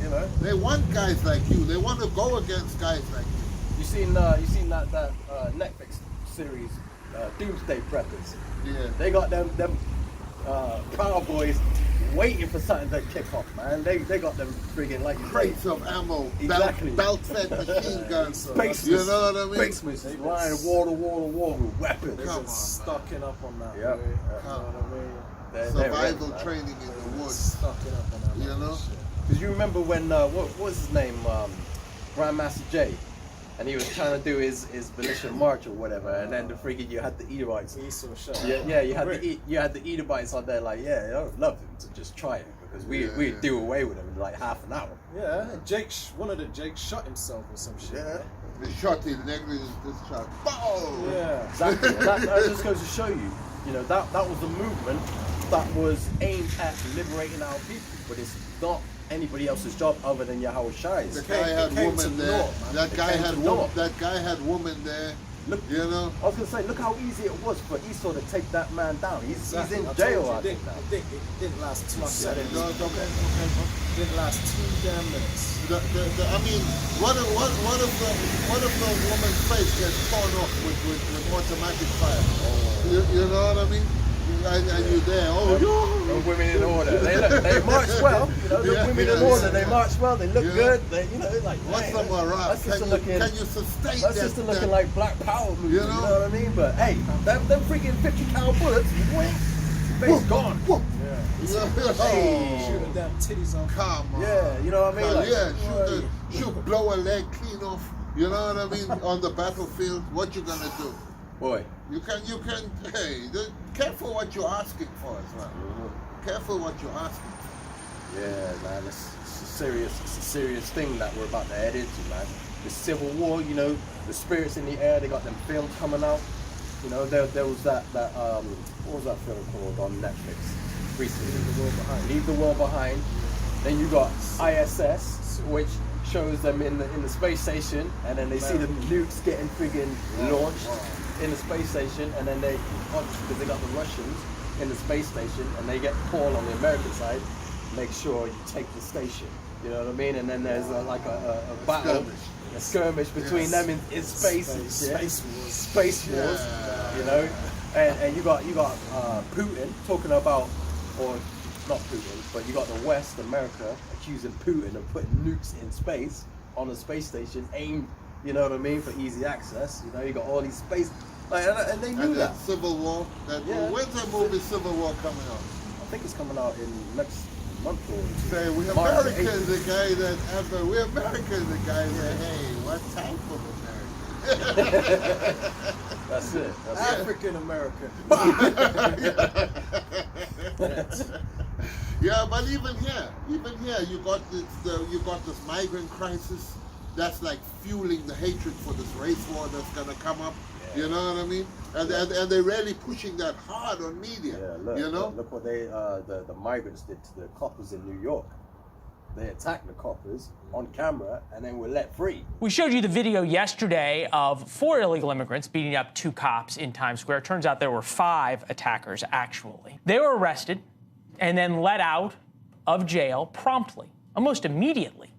You know,
they want guys like you. They want to go against guys like you.
You seen that Netflix series, Doomsday Preppers?
Yeah.
They got them Proud Boys waiting for something to kick off, man. They got them friggin' like
crates of ammo,
exactly,
belt-fed machine guns.
Space,
you know what I mean?
Space missiles, lying wall to wall with weapons.
They've been stocking up on that.
Yeah.
You know what I mean?
They're
survival
ready,
training in the woods.
Stuck it up on that.
You know?
Because you remember when what was his name, Grandmaster Jay, and he was trying to do his militia march or whatever, and then the freaking you had the Edomites.
Esau shot.
Yeah, you had the Edomites on there like, yeah, I would love him to just try it because we'd do away with him in like half an hour.
Yeah, and one of the Jakes shot himself or some shit.
Yeah. They shot him, this shot. Boom!
Yeah.
Exactly. And that just goes to show you, that was a movement that was aimed at liberating our people, but it's not anybody else's job other than Yahweh Shai's.
The guy had woman there. That guy had woman there.
Look,
I
was gonna say, look how easy it was for Esau to take that man down. He's in
I
jail.
told you, it didn't last 2 seconds. It didn't last 2 damn minutes.
I mean, what if the woman's face gets torn off with automatic fire? You know what I mean? And you're there.
The women in order. They march well. The women in order. They march well. They look good. They, like
what's the morale?
That's just
Can you sustain that?
That's just looking like Black Power movie. You know what I mean? But hey, them freaking 50 cal bullets, face gone.
Hey, shooting damn titties on.
Come on.
Yeah, you know what I mean? Like,
shoot, blow a leg clean off. You know what I mean? On the battlefield, what you gonna do?
Boy.
You can, hey, careful what you're asking for as well. Careful what you're asking for.
Yeah, man, it's a serious thing that we're about to head into, man. The Civil War, the spirits in the air, they got them films coming out. There was that what was that film called on Netflix recently? Leave the World Behind. Then you got ISS, which shows them in the space station, and then they see the nukes getting friggin' launched in the space station, and then because they got the Russians in the space station, and they get Paul on the American side, make sure you take the station. You know what I mean? And then there's a battle, a skirmish between them in space. Space wars. And you got Putin talking about, or not Putin, but you got the West, America, accusing Putin of putting nukes in space on a space station aimed, you know what I mean, for easy access. You got all these space, and they knew that.
Civil War. When's that movie Civil War coming out?
I think it's coming out in next month or two.
Say we Americans, the guy that after we Americans, the guy that hey, what type of American?
That's it.
African American.
Yeah, but even here, you got this migrant crisis that's like fueling the hatred for this race war that's gonna come up. Yeah. You know what I mean? And they're really pushing that hard on media.
Yeah, look what they the migrants did to the coppers in New York. They attacked the coppers on camera and then were let free.
We showed you the video yesterday of 4 illegal immigrants beating up 2 cops in Times Square. Turns out there were 5 attackers, actually. They were arrested and then let out of jail promptly, almost immediately,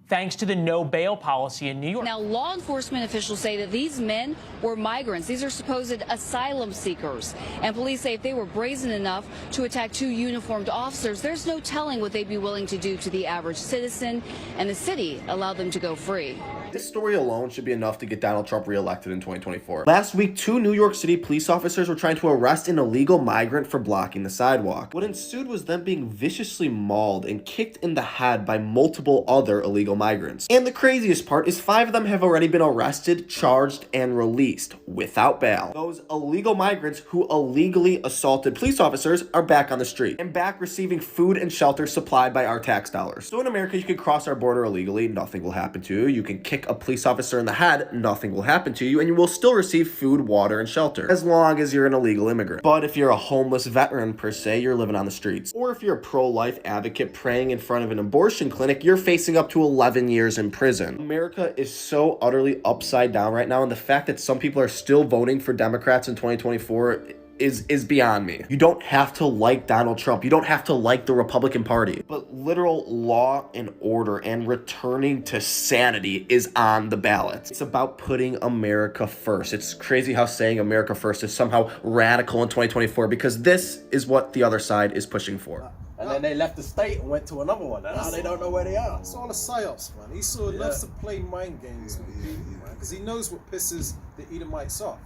thanks to the no bail policy in New York.
Now, law enforcement officials say that these men were migrants. These are supposed asylum seekers. And police say if they were brazen enough to attack 2 uniformed officers, there's no telling what they'd be willing to do to the average citizen, and the city allowed them to go free.
This story alone should be enough to get Donald Trump reelected in 2024. Last week, 2 New York City police officers were trying to arrest an illegal migrant for blocking the sidewalk. What ensued was them being viciously mauled and kicked in the head by multiple other illegal migrants. And the craziest part is 5 of them have already been arrested, charged, and released without bail. Those illegal migrants who illegally assaulted police officers are back on the street and back receiving food and shelter supplied by our tax dollars. So in America, you can cross our border illegally, nothing will happen to you. You can kick a police officer in the head, nothing will happen to you, and you will still receive food, water, and shelter, as long as you're an illegal immigrant. But if you're a homeless veteran, per se, you're living on the streets. Or if you're a pro-life advocate praying in front of an abortion clinic, you're facing up to 11 years in prison. America is so utterly upside down right now, and the fact that some people are still voting for Democrats in 2024 is beyond me. You don't have to like Donald Trump. You don't have to like the Republican Party. But literal law and order and returning to sanity is on the ballot. It's about putting America first. It's crazy how saying America first is somehow radical in 2024 because this is what the other side is pushing for.
And then they left the state and went to another one, and now they don't know where they are.
It's all a psyops, man. Esau loves to play mind games with the people, man, because he knows what pisses the Edomites off.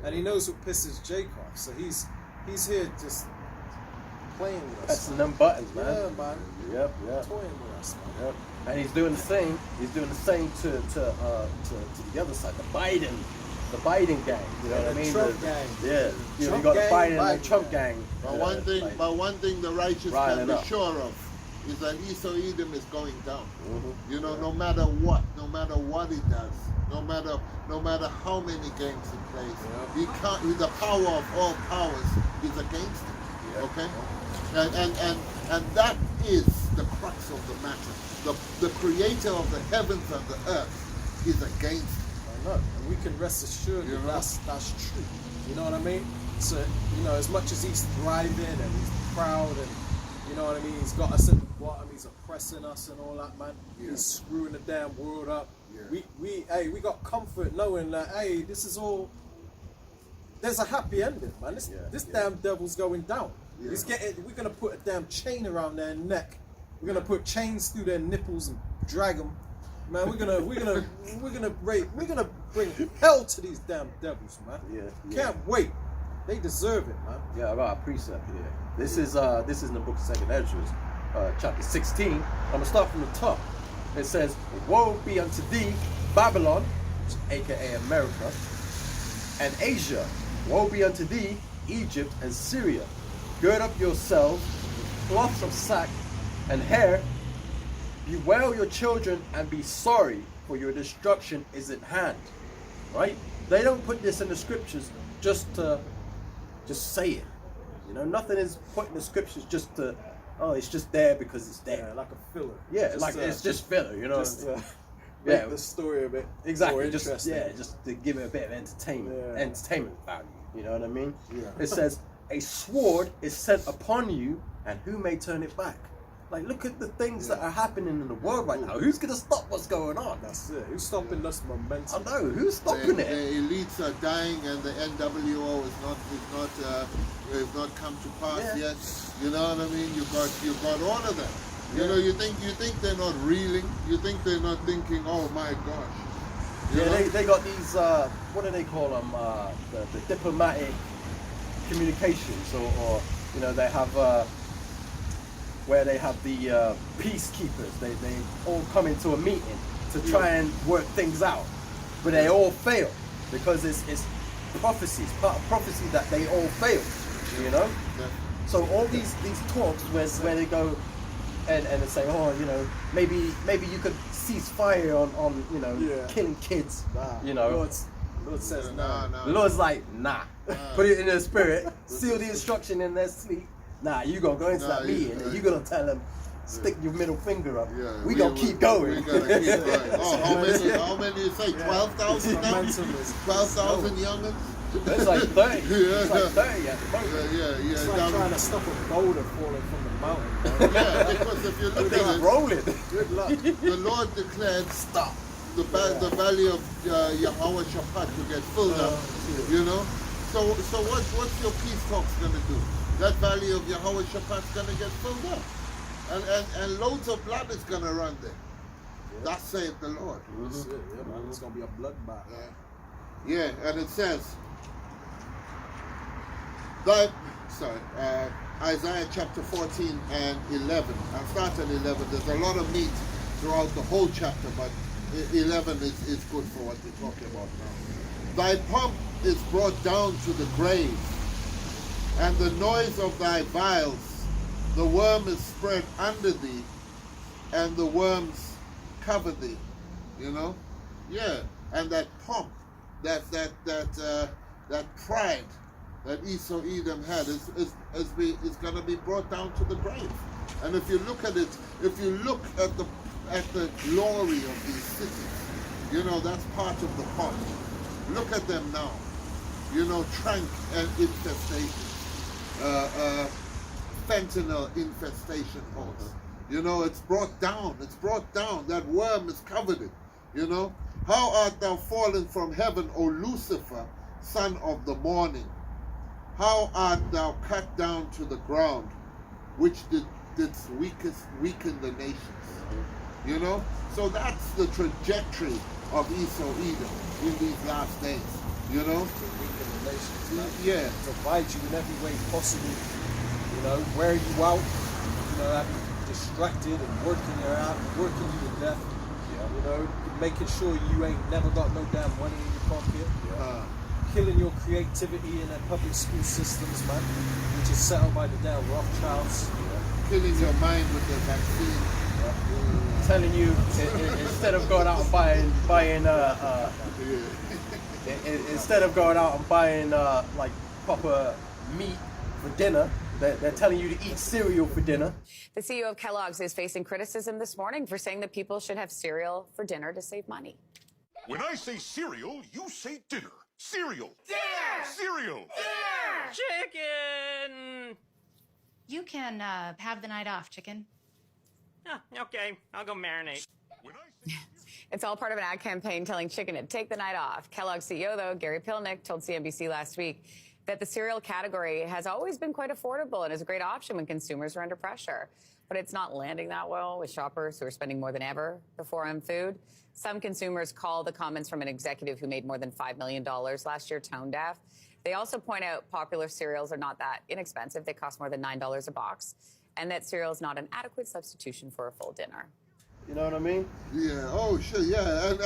And he knows what pisses Jake off, so he's here just playing with us.
Pressing them buttons, man.
Yeah, man.
Yep.
Toying with us, man.
Yep. And he's doing the same. He's doing the same to the other side, the Biden gang. You know what I mean?
Trump gang.
Yeah. You
Trump
got the
gang,
Biden and
Biden
Trump
gang.
gang.
But one thing the righteous
riling
can be
up.
sure of is that Esau Edom is going down. You know, no matter what he does, no matter how many games he plays, he can't. The power of all powers is against him. Okay, and that is the crux of the matter. The creator of the heavens and the earth is against him.
I know, and we can rest assured that that's true. You know what I mean? So, you know, as much as he's thriving and he's proud and, you know what I mean, he's got us at the bottom, he's oppressing us and all that, man. He's screwing the damn world up. We got comfort knowing that, hey, this is all, there's a happy ending, man. This damn devil's going down. He's we're gonna put a damn chain around their neck. We're gonna put chains through their nipples and drag them. Man, we're gonna bring hell to these damn devils, man. Can't wait. They deserve it, man.
Yeah, I got a precept here. This is in the book of 2nd Ezra, chapter 16. I'm gonna start from the top. It says, "Woe be unto thee, Babylon," aka America, "and Asia. Woe be unto thee, Egypt and Syria. Gird up yourselves with cloths of sack and hair. Bewail your children and be sorry, for your destruction is at hand." Right? They don't put this in the scriptures just to say it. You know, nothing is put in the scriptures just to, oh, it's just there because it's there.
Yeah, like a filler.
Yeah, just, it's just filler, you know.
Just, make the story a bit more interesting.
Just to give it a bit of entertainment value. You know what I mean?
Yeah.
It says, "A sword is sent upon you, and who may turn it back?" Like, look at the things that are happening in the world right now. Who's gonna stop what's going on?
That's it. Who's stopping this momentum?
I know. Who's stopping it?
The elites are dying, and the NWO is not come to pass yet. You know what I mean? You got all of them. You know, you think they're not reeling. You think they're not thinking, oh my gosh.
They got these. What do they call them? The diplomatic communications, or you know, they have. Where they have the peacekeepers, they all come into a meeting to try and work things out, but they all fail because it's prophecy. It's part of prophecy that they all fail. You know, so all these talks where they go and they say, oh, you know, maybe you could cease fire on you know, killing kids. You know,
Lord says no.
The Lord's like, nah. Put it in their spirit, seal the instruction in their sleep. Nah, you gonna go into that meeting and you gonna tell them, stick your middle finger up. We gonna keep going.
We gotta keep going. Oh, how many you say? 12,000 now? 12,000 youngins?
It's like 30. It's like 30 at the moment.
Yeah.
It's like trying to stop a boulder falling from the mountain.
Yeah, because if you look at it,
rolling.
Good luck.
The Lord declared, stop. The valley of Yahweh Shaphat to get filled up. You know? So what's your peace talks gonna do? That valley of Yahweh Shaphat's gonna get filled up. And loads of blood is gonna run there. Thus saith the Lord.
That's it, man. It's gonna be a bloodbath.
Yeah, and it says, Isaiah chapter 14 and 11. I'll start at 11. There's a lot of meat throughout the whole chapter, but 11 is good for what we're talking about now. Thy pomp is brought down to the grave, and the noise of thy vials, the worm is spread under thee, and the worms cover thee. You know? Yeah. And that pomp, that pride that Esau Edom had is gonna be brought down to the grave. And if you look at it, if you look at the glory of these cities, you know, that's part of the pomp. Look at them now. You know, trank and infestation. Fentanyl infestation holes. You know, it's brought down. That worm has covered it. You know, how art thou fallen from heaven, O Lucifer, son of the morning? How art thou cut down to the ground, which didst weaken the nations? You know, so that's the trajectory of Esau Edom in these last days. You know,
To weaken the nations, man.
Yeah.
Divide you in every way possible. You know, wear you out. You know, have you distracted and working you to death. You know, making sure you ain't never got no damn money in your pocket. Killing your creativity in their public school systems, man, which is set up by the damn Rothschilds.
Killing your mind with the vaccine.
Telling you instead of going out and buying instead of going out and buying like proper meat for dinner, they're telling you to eat cereal for dinner.
The CEO of Kellogg's is facing criticism this morning for saying that people should have cereal for dinner to save money.
When I say cereal, you say dinner. Cereal.
Dinner!
Cereal.
Dinner!
Chicken!
You can have the night off, chicken.
Okay, I'll go marinate.
It's all part of an ad campaign telling chicken to take the night off. Kellogg's CEO, though, Gary Pilnick, told CNBC last week that the cereal category has always been quite affordable and is a great option when consumers are under pressure. But it's not landing that well with shoppers who are spending more than ever before on food. Some consumers call the comments from an executive who made more than $5 million last year tone deaf. They also point out popular cereals are not that inexpensive. They cost more than $9 a box, and that cereal is not an adequate substitution for a full dinner.
You know what I mean?
Yeah. Oh, sure. Yeah. And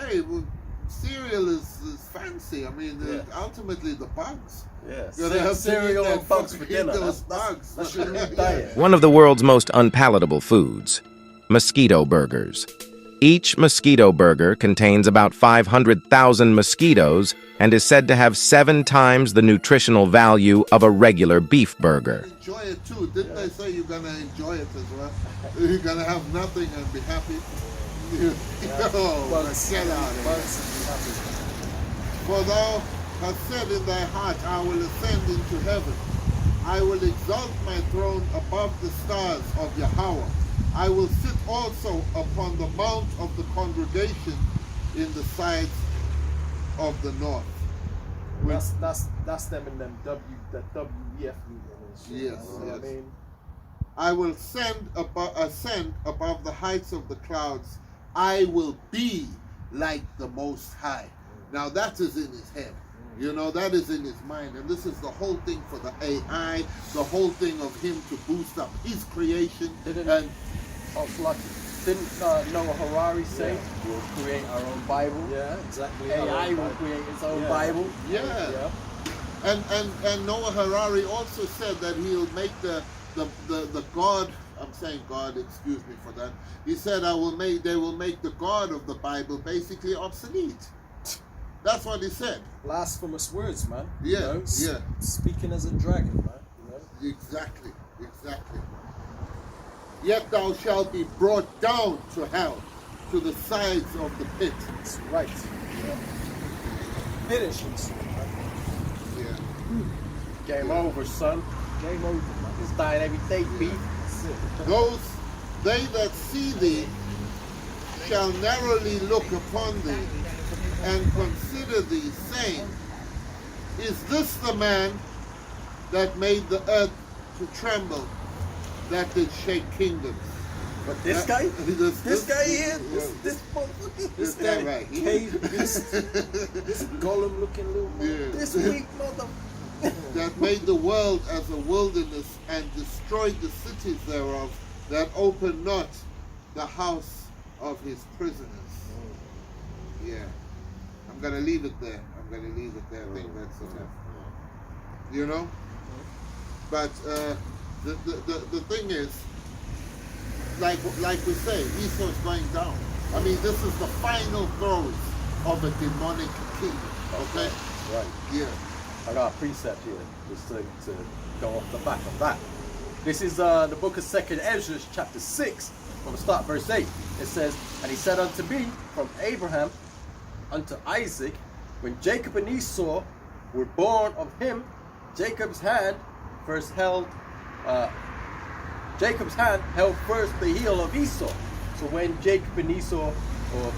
hey, well, cereal is fancy. I mean, ultimately the bugs.
Yeah.
You have
Cereal and bugs for dinner.
Those bugs.
That's your new diet.
One of the world's most unpalatable foods, mosquito burgers. Each mosquito burger contains about 500,000 mosquitoes and is said to have 7 times the nutritional value of a regular beef burger.
Enjoy it too. Didn't they say you're gonna enjoy it as well? You're gonna have nothing and be happy. Get out of here. For thou hast said in thy heart, I will ascend into heaven. I will exalt my throne above the stars of Yahweh. I will sit also upon the mount of the congregation in the sides of the north.
That's them in them WEF meeting.
Yes,
you know what
yes.
I mean?
I will ascend above the heights of the clouds. I will be like the Most High. Now that is in his head. You know, that is in his mind. And this is the whole thing for the AI, the whole thing of him to boost up his creation. Didn't
Noah Harari say we'll create our own Bible?
Yeah, exactly.
AI will create its own Bible.
Yeah. And Noah Harari also said that he'll make the God, I'm saying God, excuse me for that. He said they will make the God of the Bible basically obsolete. That's what he said.
Blasphemous words, man.
Yeah,
you know, speaking as a dragon, man. You know?
Exactly. Yet thou shalt be brought down to hell, to the sides of the pit.
That's right. Yeah. Finishes.
Yeah.
Game over, son.
Game over, man.
It's dying every day, beef.
They that see thee shall narrowly look upon thee and consider thee, saying, is this the man that made the earth to tremble, that did shake kingdoms?
But this guy? This guy here?
This guy right here.
This Gollum looking little man.
This weak mother.
That made the world as a wilderness and destroyed the cities thereof, that opened not the house of his prisoners. Yeah. I'm going to leave it there. I think that's enough. You know? But the thing is, like we say, Esau's going down. I mean, this is the final throes of a demonic king. Okay?
Right.
Yeah.
I got a precept here, just to go off the back of that. This is the book of 2nd Ezra, chapter 6, from the start, verse 8. It says, and he said unto me, from Abraham unto Isaac, when Jacob and Esau were born of him, Jacob's hand held first the heel of Esau. So when Jacob and Esau, or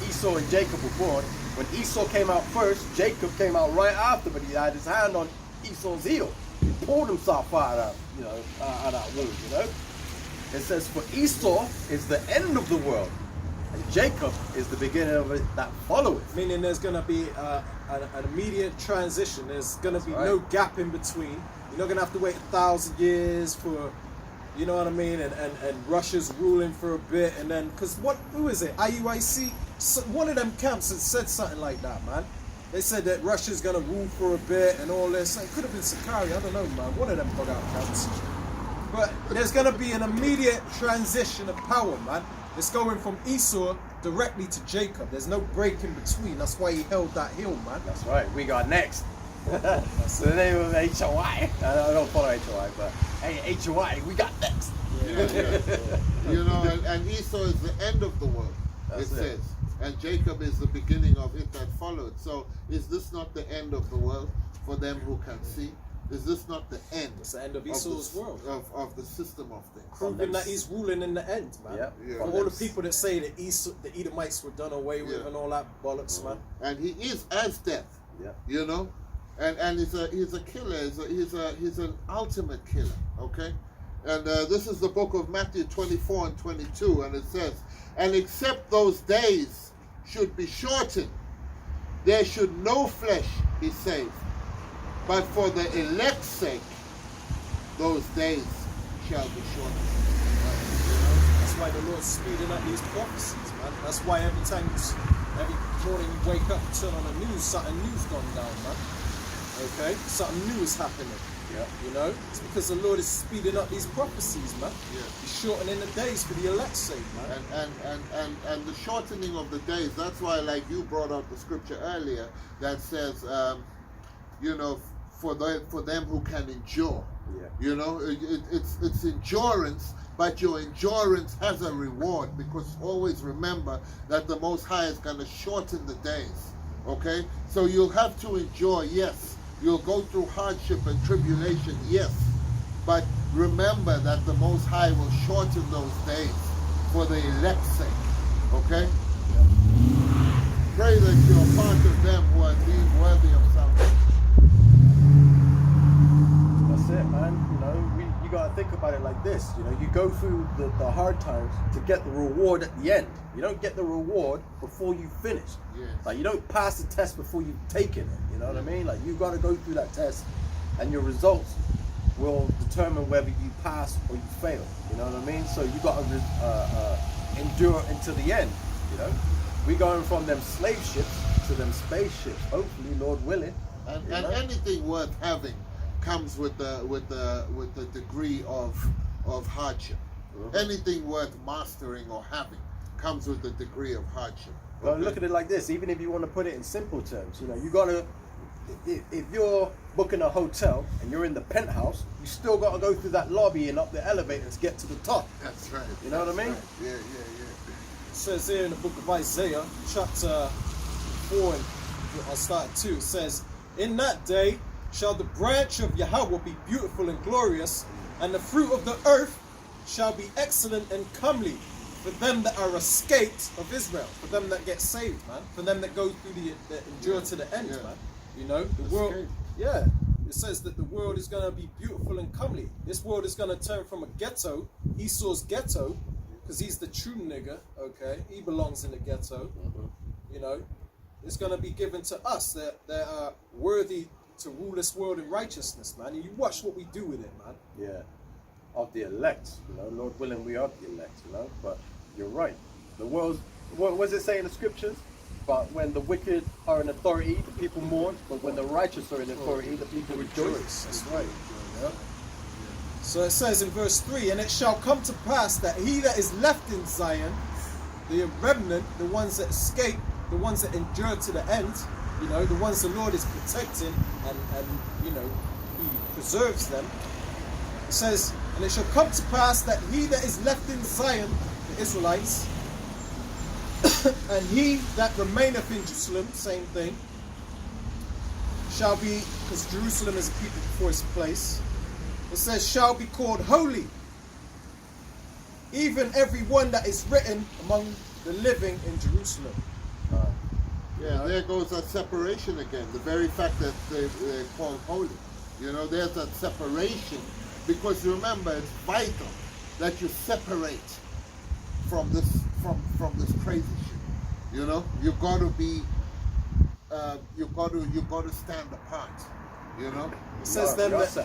Esau and Jacob were born, when Esau came out first, Jacob came out right after, but he had his hand on Esau's heel. He pulled himself out of that wound, you know. It says, for Esau is the end of the world, And Jacob is the beginning of it that followeth.
Meaning there's going to be an immediate transition. There's going to be no gap in between. You're not going to have to wait 1,000 years for, you know what I mean? And Russia's ruling for a bit. And then, because who is it? IUIC? So one of them camps had said something like that, man. They said that Russia's going to rule for a bit and all this. It could have been Sakari, I don't know, man. One of them bug out camps. But there's going to be an immediate transition of power, man. It's going from Esau directly to Jacob. There's no break in between. That's why he held that hill, man.
That's right. We got next. That's the name of HOI. I don't follow HOI, but hey, HOI, we got next.
You know, and Esau is the end of the world, it says. And Jacob is the beginning of it that followed. So is this not the end of the world for them who can see? Is this not the end?
It's the end of Esau's world.
Of the system of things.
Proving that he's ruling in the end, man. For all the people that say that the Edomites were done away with and all that bollocks, man.
And he is as death. You know? And he's a killer, he's an ultimate killer, okay? And this is the book of Matthew 24 and 22, and it says, and except those days should be shortened, there should no flesh be saved. But for the elect's sake, those days shall be shortened.
That's why the Lord's speeding up these prophecies, man. That's why every morning you wake up, you turn on the news, something new's gone down, man. Okay? Something new is happening. You know? It's because the Lord is speeding up these prophecies, man. He's shortening the days for the elect's sake, man.
And the shortening of the days, that's why, like you brought out the scripture earlier that says, you know, for them who can endure. You know, it's endurance, but your endurance has a reward, because always remember that the Most High is going to shorten the days. Okay? So you'll have to endure, yes. You'll go through hardship and tribulation, yes. But remember that the Most High will shorten those days for the elect's sake. Okay? Pray that you're part of them who are deemed worthy of salvation.
That's it, man. You know, you gotta think about it like this. You know, you go through the hard times to get the reward at the end. You don't get the reward before you finish. Like, you don't pass the test before you've taken it. You know what I mean? Like, you gotta go through that test, and your results will determine whether you pass or you fail. You know what I mean? So you gotta endure until the end. You know, we going from them slave ships to them spaceships. Hopefully, Lord willing.
And anything worth having comes with the degree of hardship. Anything worth mastering or having comes with the degree of hardship.
Well, look at it like this. Even if you want to put it in simple terms, you know, you gotta. If you're booking a hotel and you're in the penthouse, you still got to go through that lobby and up the elevator to get to the top.
That's right.
You know what I mean?
Right. Yeah.
It says here in the book of Isaiah, chapter 4, and I'll start at 2. It says, in that day shall the branch of Yahweh be beautiful and glorious, and the fruit of the earth shall be excellent and comely, for them that are escaped of Israel, for them that get saved, man, for them that go through that endure to the end, man. You know, the world, it says that the world is going to be beautiful and comely. This world is going to turn from a ghetto, Esau's ghetto, because he's the true nigger, okay? He belongs in the ghetto, you know. It's going to be given to us that are worthy to rule this world in righteousness, man. And you watch what we do with it, man.
Yeah, of the elect, you know, Lord willing, we are the elect, you know. But you're right. The world, what does it say in the scriptures? But when the wicked are in authority, the people mourn. But when the righteous are in authority, the people rejoice.
That's right. Yeah. So it says in verse 3, and it shall come to pass that he that is left in Zion, the remnant, the ones that escape, the ones that endure to the end, you know, the ones the Lord is protecting and you know, he preserves them. It says, and it shall come to pass that he that is left in Zion, the Israelites, and he that remaineth in Jerusalem, same thing, shall be, because Jerusalem is a people before its place, it says, shall be called holy, even every one that is written among the living in Jerusalem.
Yeah, there goes that separation again. The very fact that they're called holy. You know, there's that separation. Because remember, it's vital that you separate from this crazy shit. You know, you got to be you got to stand apart. You know,
it says them that,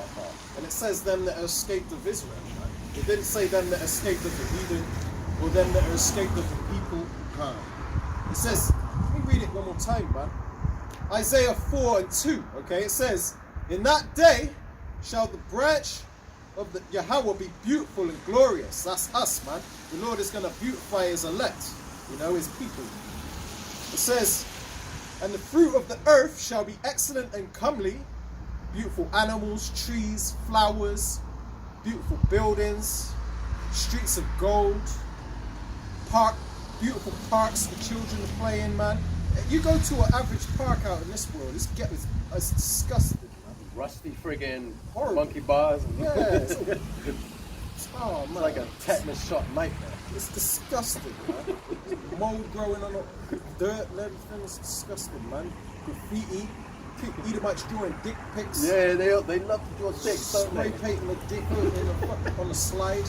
and it says them that escaped of Israel. Right? It didn't say them that escaped of the heathen or them that escaped of the people. It says, let me read it one more time, man. Isaiah 4:2. Okay, it says, "In that day shall the branch of the Yahweh be beautiful and glorious." That's us, man. The Lord is going to beautify his elect, you know, his people. It says, "And the fruit of the earth shall be excellent and comely, beautiful animals, trees, flowers, beautiful buildings, streets of gold, beautiful parks for children to play in, man." You go to an average park out in this world, it's disgusting, man.
Rusty friggin' monkey bars. And
oh, man.
It's like a tetanus shot nightmare.
It's disgusting, man. Mold growing on the dirt and everything. It's disgusting, man. Graffiti. Edomites drawing dick pics.
Yeah, they love to draw dicks, don't they?
Spray painting a dick on the slide.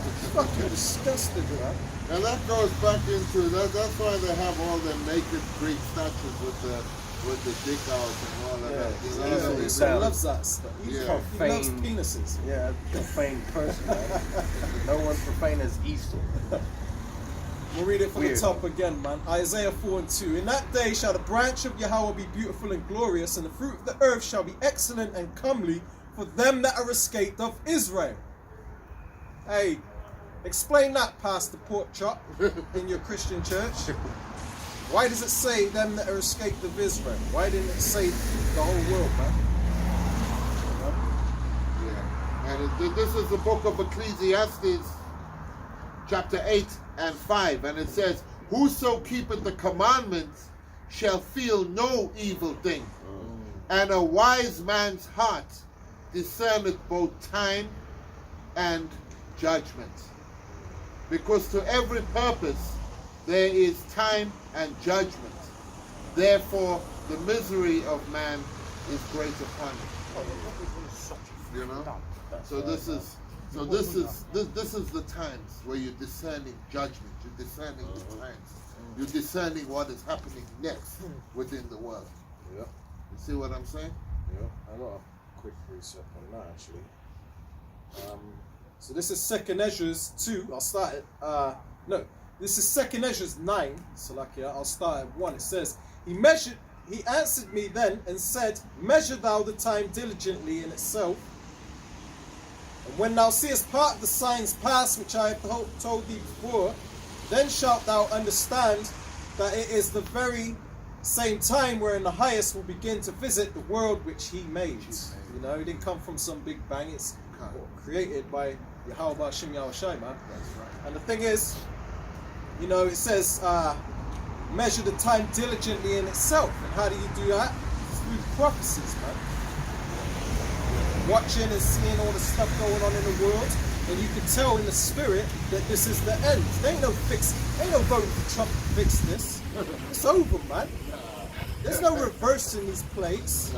It's fucking disgusting, man.
And that goes back into that's why they have all the naked Greek statues with the dick out and all of that. You know?
He loves that stuff. He loves penises.
Yeah, profane person, man. No one profane as Esau.
We'll read it from the top again, man. Isaiah 4:2. "In that day shall the branch of Yahweh be beautiful and glorious, and the fruit of the earth shall be excellent and comely for them that are escaped of Israel." Hey, explain that, Pastor Porkchop, in your Christian church. Why does it say them that are escaped of Israel? Why didn't it say the whole world, man?
Yeah. And this is the book of Ecclesiastes, chapter 8 and 5, and it says, "Whoso keepeth the commandments shall feel no evil thing, and a wise man's heart discerneth both time and judgment." Because to every purpose there is time and judgment. Therefore the misery of man is great upon him. You know? So this is the times where you're discerning judgment, you're discerning the times, you're discerning what is happening next within the world.
Yeah.
You see what I'm saying?
Yeah. I got a quick research on that actually. So this is 2nd Ezra 2. I'll start at no. This is 2nd Ezra 9. Salakia. I'll start at 1. It says, He answered me then and said, "Measure thou the time diligently in itself. And when thou seest part of the signs pass which I have told thee before, then shalt thou understand that it is the very same time wherein the highest will begin to visit the world which he made." You know, it didn't come from some big bang. It's created by Yahweh Ba'Shem Yahushai, man. And the thing is, you know, it says, measure the time diligently in itself. And how do you do that? Through prophecies, man. Watching and seeing all the stuff going on in the world, and you can tell in the spirit that this is the end. There ain't no voting for Trump to fix this. It's over, man. There's no reversing these plates.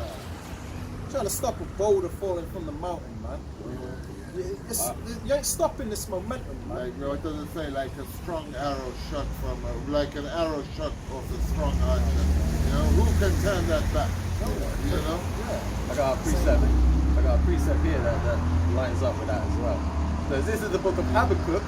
Trying to stop a boulder falling from the mountain, man. You ain't stopping this momentum, man.
Like, what does it say? Like a strong arrow shot from like an arrow shot off a strong archer. You know, who can turn that back? No one. You know?
Yeah. I got a precept here that lines up with that as well. So this is the book of Habakkuk,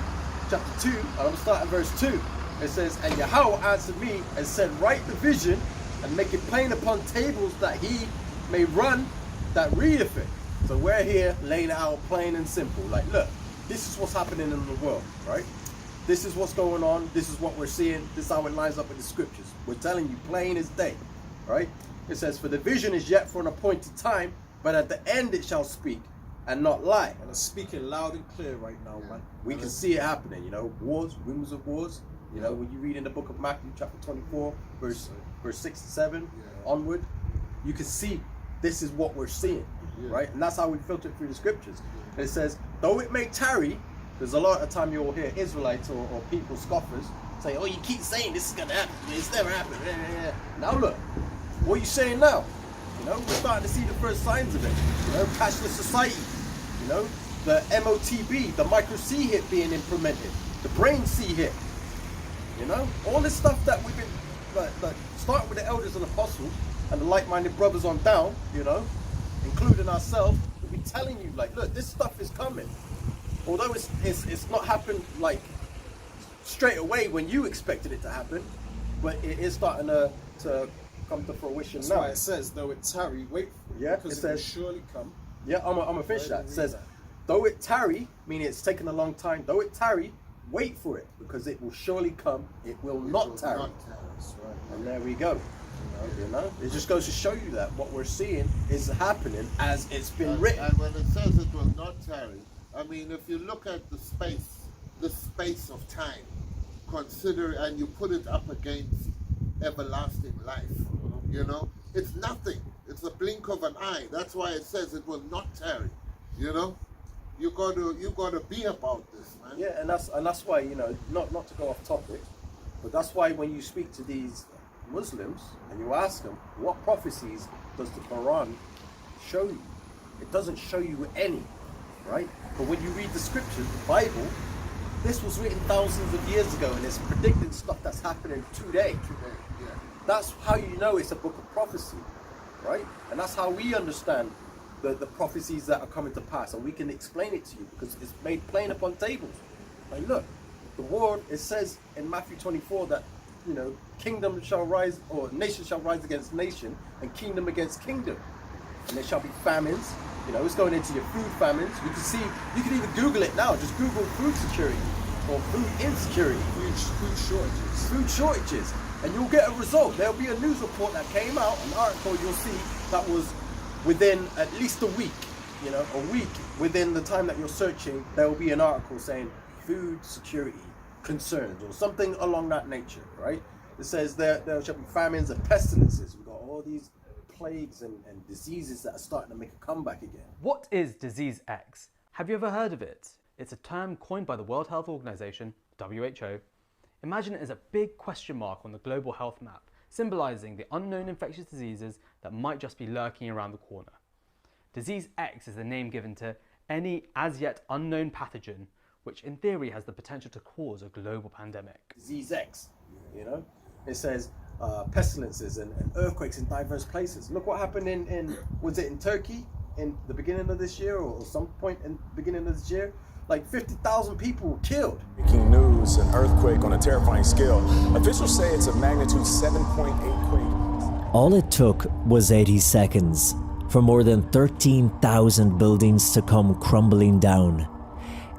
chapter 2, and I'm starting verse 2. It says, "And Yahweh answered me and said, Write the vision and make it plain upon tables that he may run that readeth it." So we're here laying it out plain and simple. Like, look, this is what's happening in the world, right? This is what's going on. This is what we're seeing. This is how it lines up with the scriptures. We're telling you plain as day, right? It says, "For the vision is yet for an appointed time, but at the end it shall speak and not lie."
And it's speaking loud and clear right now, man.
We can see it happening, you know, wars, rumors of wars. You know, when you read in the book of Matthew, chapter 24, verse 6 to 7 onward, you can see this is what we're seeing, right? And that's how we filter it through the scriptures. And it says, though it may tarry, there's a lot of time you'll hear Israelites or people, scoffers, say, "Oh, you keep saying this is going to happen. It's never happened." Now look, what are you saying now? You know, we're starting to see the first signs of it. You know, cashless society. You know, the MOTB, the micro C hit being implemented. the brain see here. You know, all this stuff that we've been like starting with the elders and apostles and the like-minded brothers on down, you know, including ourselves, we'll be telling you like, look, this stuff is coming. Although it's not happened like straight away when you expected it to happen, but it is starting to come to fruition now.
That's why it says, though it tarry, wait for it.
Yeah,
because
it
it will
says,
surely come.
Yeah, I'm gonna finish that. It says, though it tarry, meaning it's taken a long time, though it tarry, wait for it, because it will surely come, it will not tarry. And there we go. You know, it just goes to show you that what we're seeing is happening as it's been written.
And when it says it will not tarry, I mean, if you look at the space of time, consider, and you put it up against everlasting life, you know, it's nothing. It's a blink of an eye. That's why it says it will not tarry. You know, you gotta be about this, man.
Yeah, and that's why, you know, not to go off topic, but that's why when you speak to these Muslims and you ask them what prophecies does the Quran show you, it doesn't show you any, right? But when you read the scriptures, the Bible, this was written thousands of years ago, and it's predicting stuff that's happening today.
Yeah.
That's how you know it's a book of prophecy, right? And that's how we understand the prophecies that are coming to pass, and we can explain it to you because it's made plain upon tables. Like, look, the word, it says in Matthew 24 that, you know, kingdom shall rise, or nation shall rise against nation, and kingdom against kingdom, and there shall be famines. You know, it's going into your food famines. You can see, you can even Google it now. Just Google food security or food insecurity. Food shortages. And you'll get a result. There'll be a news report that came out, an article you'll see that was within at least a week. You know, a week within the time that you're searching, there will be an article saying food security concerns or something along that nature, right? It says there shall be famines and pestilences. We've got all these plagues and diseases that are starting to make a comeback again.
What is Disease X? Have you ever heard of it? It's a term coined by the World Health Organization, WHO. Imagine it as a big question mark on the global health map, symbolizing the unknown infectious diseases that might just be lurking around the corner. Disease X is the name given to any as yet unknown pathogen, which in theory has the potential to cause a global pandemic.
Disease X, you know? It says pestilences and earthquakes in diverse places. Look what happened in was it in Turkey in the beginning of this year or some point in the beginning of this year? Like 50,000 people were killed.
Breaking news, an earthquake on a terrifying scale. Officials say it's a magnitude 7.8 quake.
All it took was 80 seconds for more than 13,000 buildings to come crumbling down.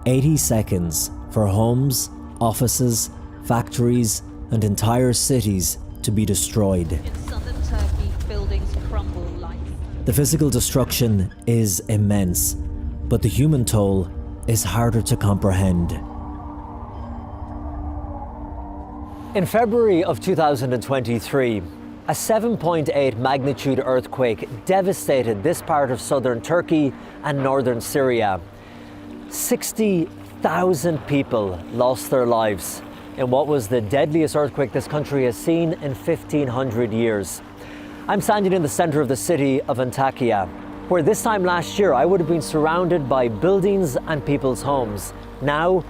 80 seconds for homes, offices, factories, and entire cities to be destroyed.
In southern Turkey, buildings crumble like...
The physical destruction is immense, but the human toll is harder to comprehend. In February of 2023, a 7.8 magnitude earthquake devastated this part of southern Turkey and northern Syria. 60,000 people lost their lives in what was the deadliest earthquake this country has seen in 1,500 years. I'm standing in the center of the city of Antakya, where this time last year I would have been surrounded by buildings and people's homes. Now,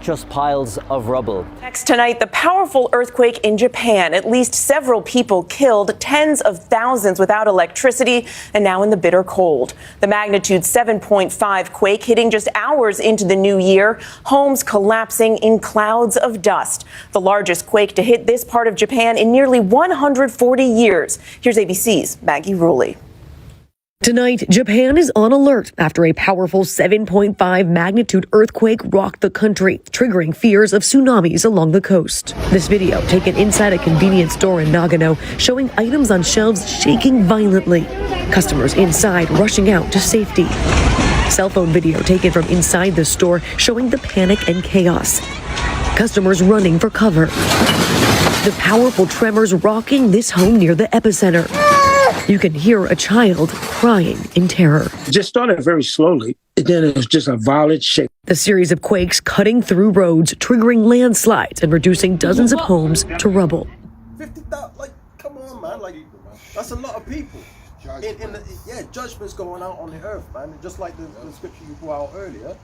just piles of rubble.
Next tonight, the powerful earthquake in Japan. At least several people killed, tens of thousands without electricity, and now in the bitter cold. The magnitude 7.5 quake hitting just hours into the new year. Homes collapsing in clouds of dust. The largest quake to hit this part of Japan in nearly 140 years. Here's ABC's Maggie Ruley.
Tonight, Japan is on alert after a powerful 7.5 magnitude earthquake rocked the country, triggering fears of tsunamis along the coast. This video, taken inside a convenience store in Nagano, showing items on shelves shaking violently. Customers inside rushing out to safety. Cell phone video taken from inside the store showing the panic and chaos. Customers running for cover. The powerful tremors rocking this home near the epicenter. You can hear a child crying in terror.
It just started very slowly, and then it was just a violent shake.
The series of quakes cutting through roads, triggering landslides, and reducing dozens of homes to rubble.
50,000, like, come on, man. Like, that's a lot of people. Judgment's going out on the earth, man. And just like the scripture you brought out earlier,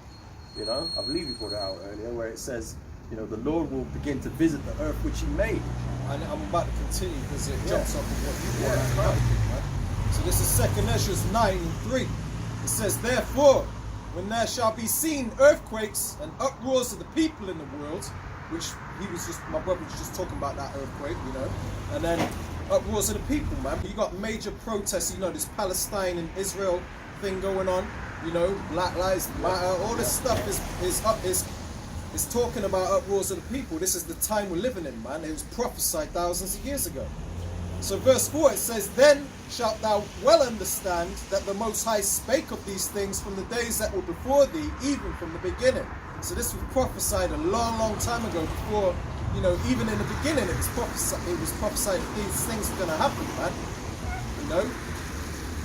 you know, I believe you brought it out earlier, where it says, you know, the Lord will begin to visit the earth which He made.
And I'm about to continue because it jumps off of what you want. Right? So this is 2 Ezra 9:3. It says, therefore, when there shall be seen earthquakes and uproars of the people in the world, which my brother was just talking about that earthquake, you know, and then uproars of the people, man. You got major protests, you know, this Palestine and Israel thing going on, you know, Black Lives Matter, all this stuff is talking about uproars of the people. This is the time we're living in, man. It was prophesied thousands of years ago. So verse 4, it says, then shalt thou well understand that the Most High spake of these things from the days that were before thee, even from the beginning. So this was prophesied a long, long time ago before, you know, even in the beginning it was prophesied that these things were going to happen, man. You know?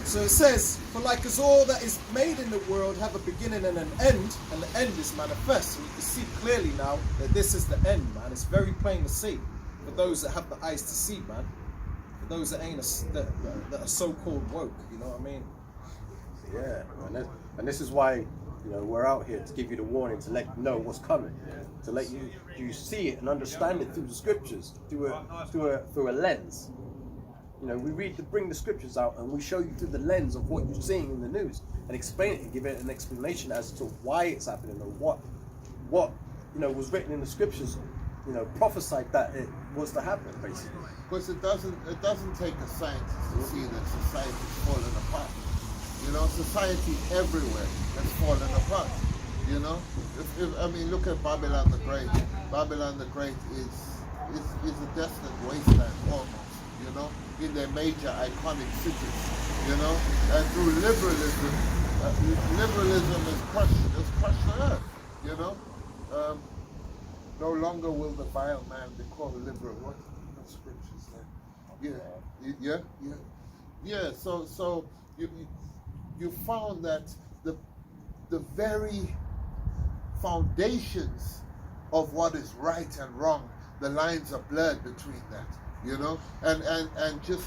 So it says, for like as all that is made in the world have a beginning and an end, and the end is manifest. And you can see clearly now that this is the end, man. It's very plain to see for those that have the eyes to see, man. For those that ain't that are so-called woke, you know what I mean?
Yeah, and this is why, you know, we're out here to give you the warning, to let you know what's coming, to let you see it and understand it through the scriptures, through a lens. You know, we bring the scriptures out and we show you through the lens of what you're seeing in the news and explain it and give it an explanation as to why it's happening or what you know was written in the scriptures, you know, prophesied that it was to happen, basically.
Because it doesn't take a scientist to see that society is falling apart. You know, society everywhere has fallen apart. You know, I mean, look at Babylon the Great. Babylon the Great is a destined wasteland almost. You know, in their major iconic cities. You know, and through liberalism, has crushed the earth. You know, no longer will the vile man be called liberal. What scriptures there? Yeah. So you found that the very foundations of what is right and wrong, the lines are blurred between that, you know, and just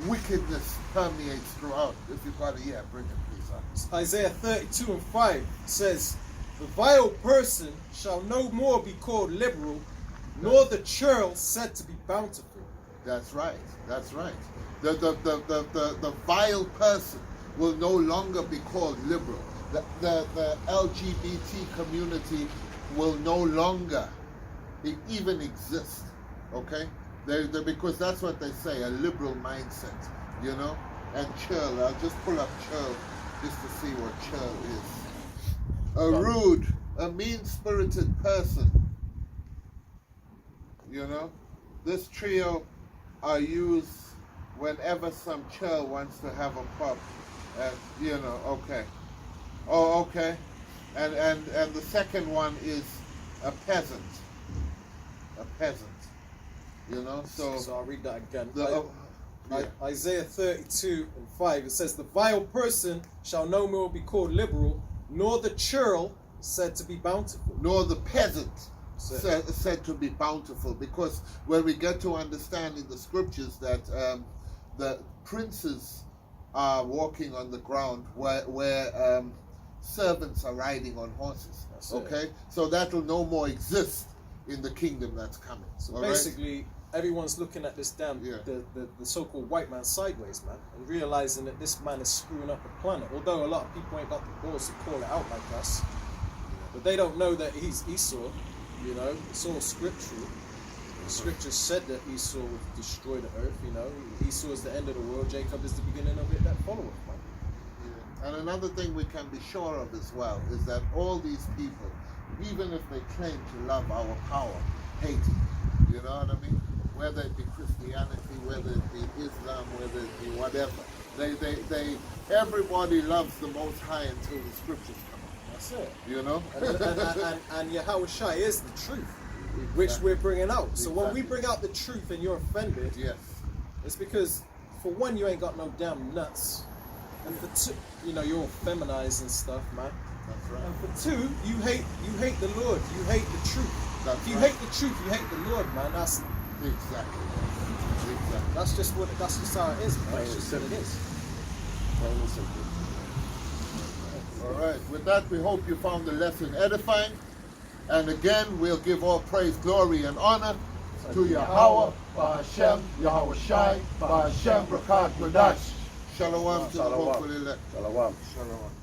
wickedness permeates throughout. If you've got it, bring it please.
Isaiah 32:5 says, the vile person shall no more be called liberal, nor the churl said to be bountiful.
That's right. The vile person will no longer be called liberal. The LGBT community will no longer even exist. Okay? Because that's what they say, a liberal mindset, you know? And churl, I'll just pull up churl just to see what churl is. A rude, a mean-spirited person. You know? This trio are used whenever some churl wants to have a pup. And, you know, okay. Oh, okay. And the second one is a peasant. A peasant. You know, so
I'll read that again. Isaiah 32:5, it says, the vile person shall no more be called liberal, nor the churl said to be bountiful.
Nor the peasant said to be bountiful. Because when we get to understand in the scriptures that the princes are walking on the ground where servants are riding on horses. Okay? So that'll no more exist in the kingdom that's coming.
So basically, everyone's looking at this the so-called white man sideways, man, and realizing that this man is screwing up the planet. Although a lot of people ain't got the balls to call it out like us, but they don't know that he's Esau. You know, it's all scriptural. The scripture said that Esau would destroy the earth. You know, Esau is the end of the world. Jacob is the beginning of it that followeth, man.
Yeah. And another thing we can be sure of as well is that all these people, even if they claim to love our power, hate it. You know what I mean? Whether it be Christianity, whether it be Islam, whether it be whatever. Everybody loves the Most High until the scriptures come out.
That's it.
You know?
and Yahweh Shai is the truth, which we're bringing out. So when we bring out the truth and you're offended,
yes,
it's because, for one, you ain't got no damn nuts. And for two, you know, you're all feminized and stuff, man.
That's right.
And for two, you hate the Lord. You hate the truth. If you hate the truth, you hate the Lord, man. That's
exactly.
That's just how it is, man. It's just what it is.
Plain and simple.
All right. With that, we hope you found the lesson edifying. And again, we'll give all praise, glory, and honor to Yahweh, Ba'Hashem, Yahweh Shai, Ba'Hashem, Brakat, Kodash. Shalom to the hopeful elect.
Shalom.
Shalom.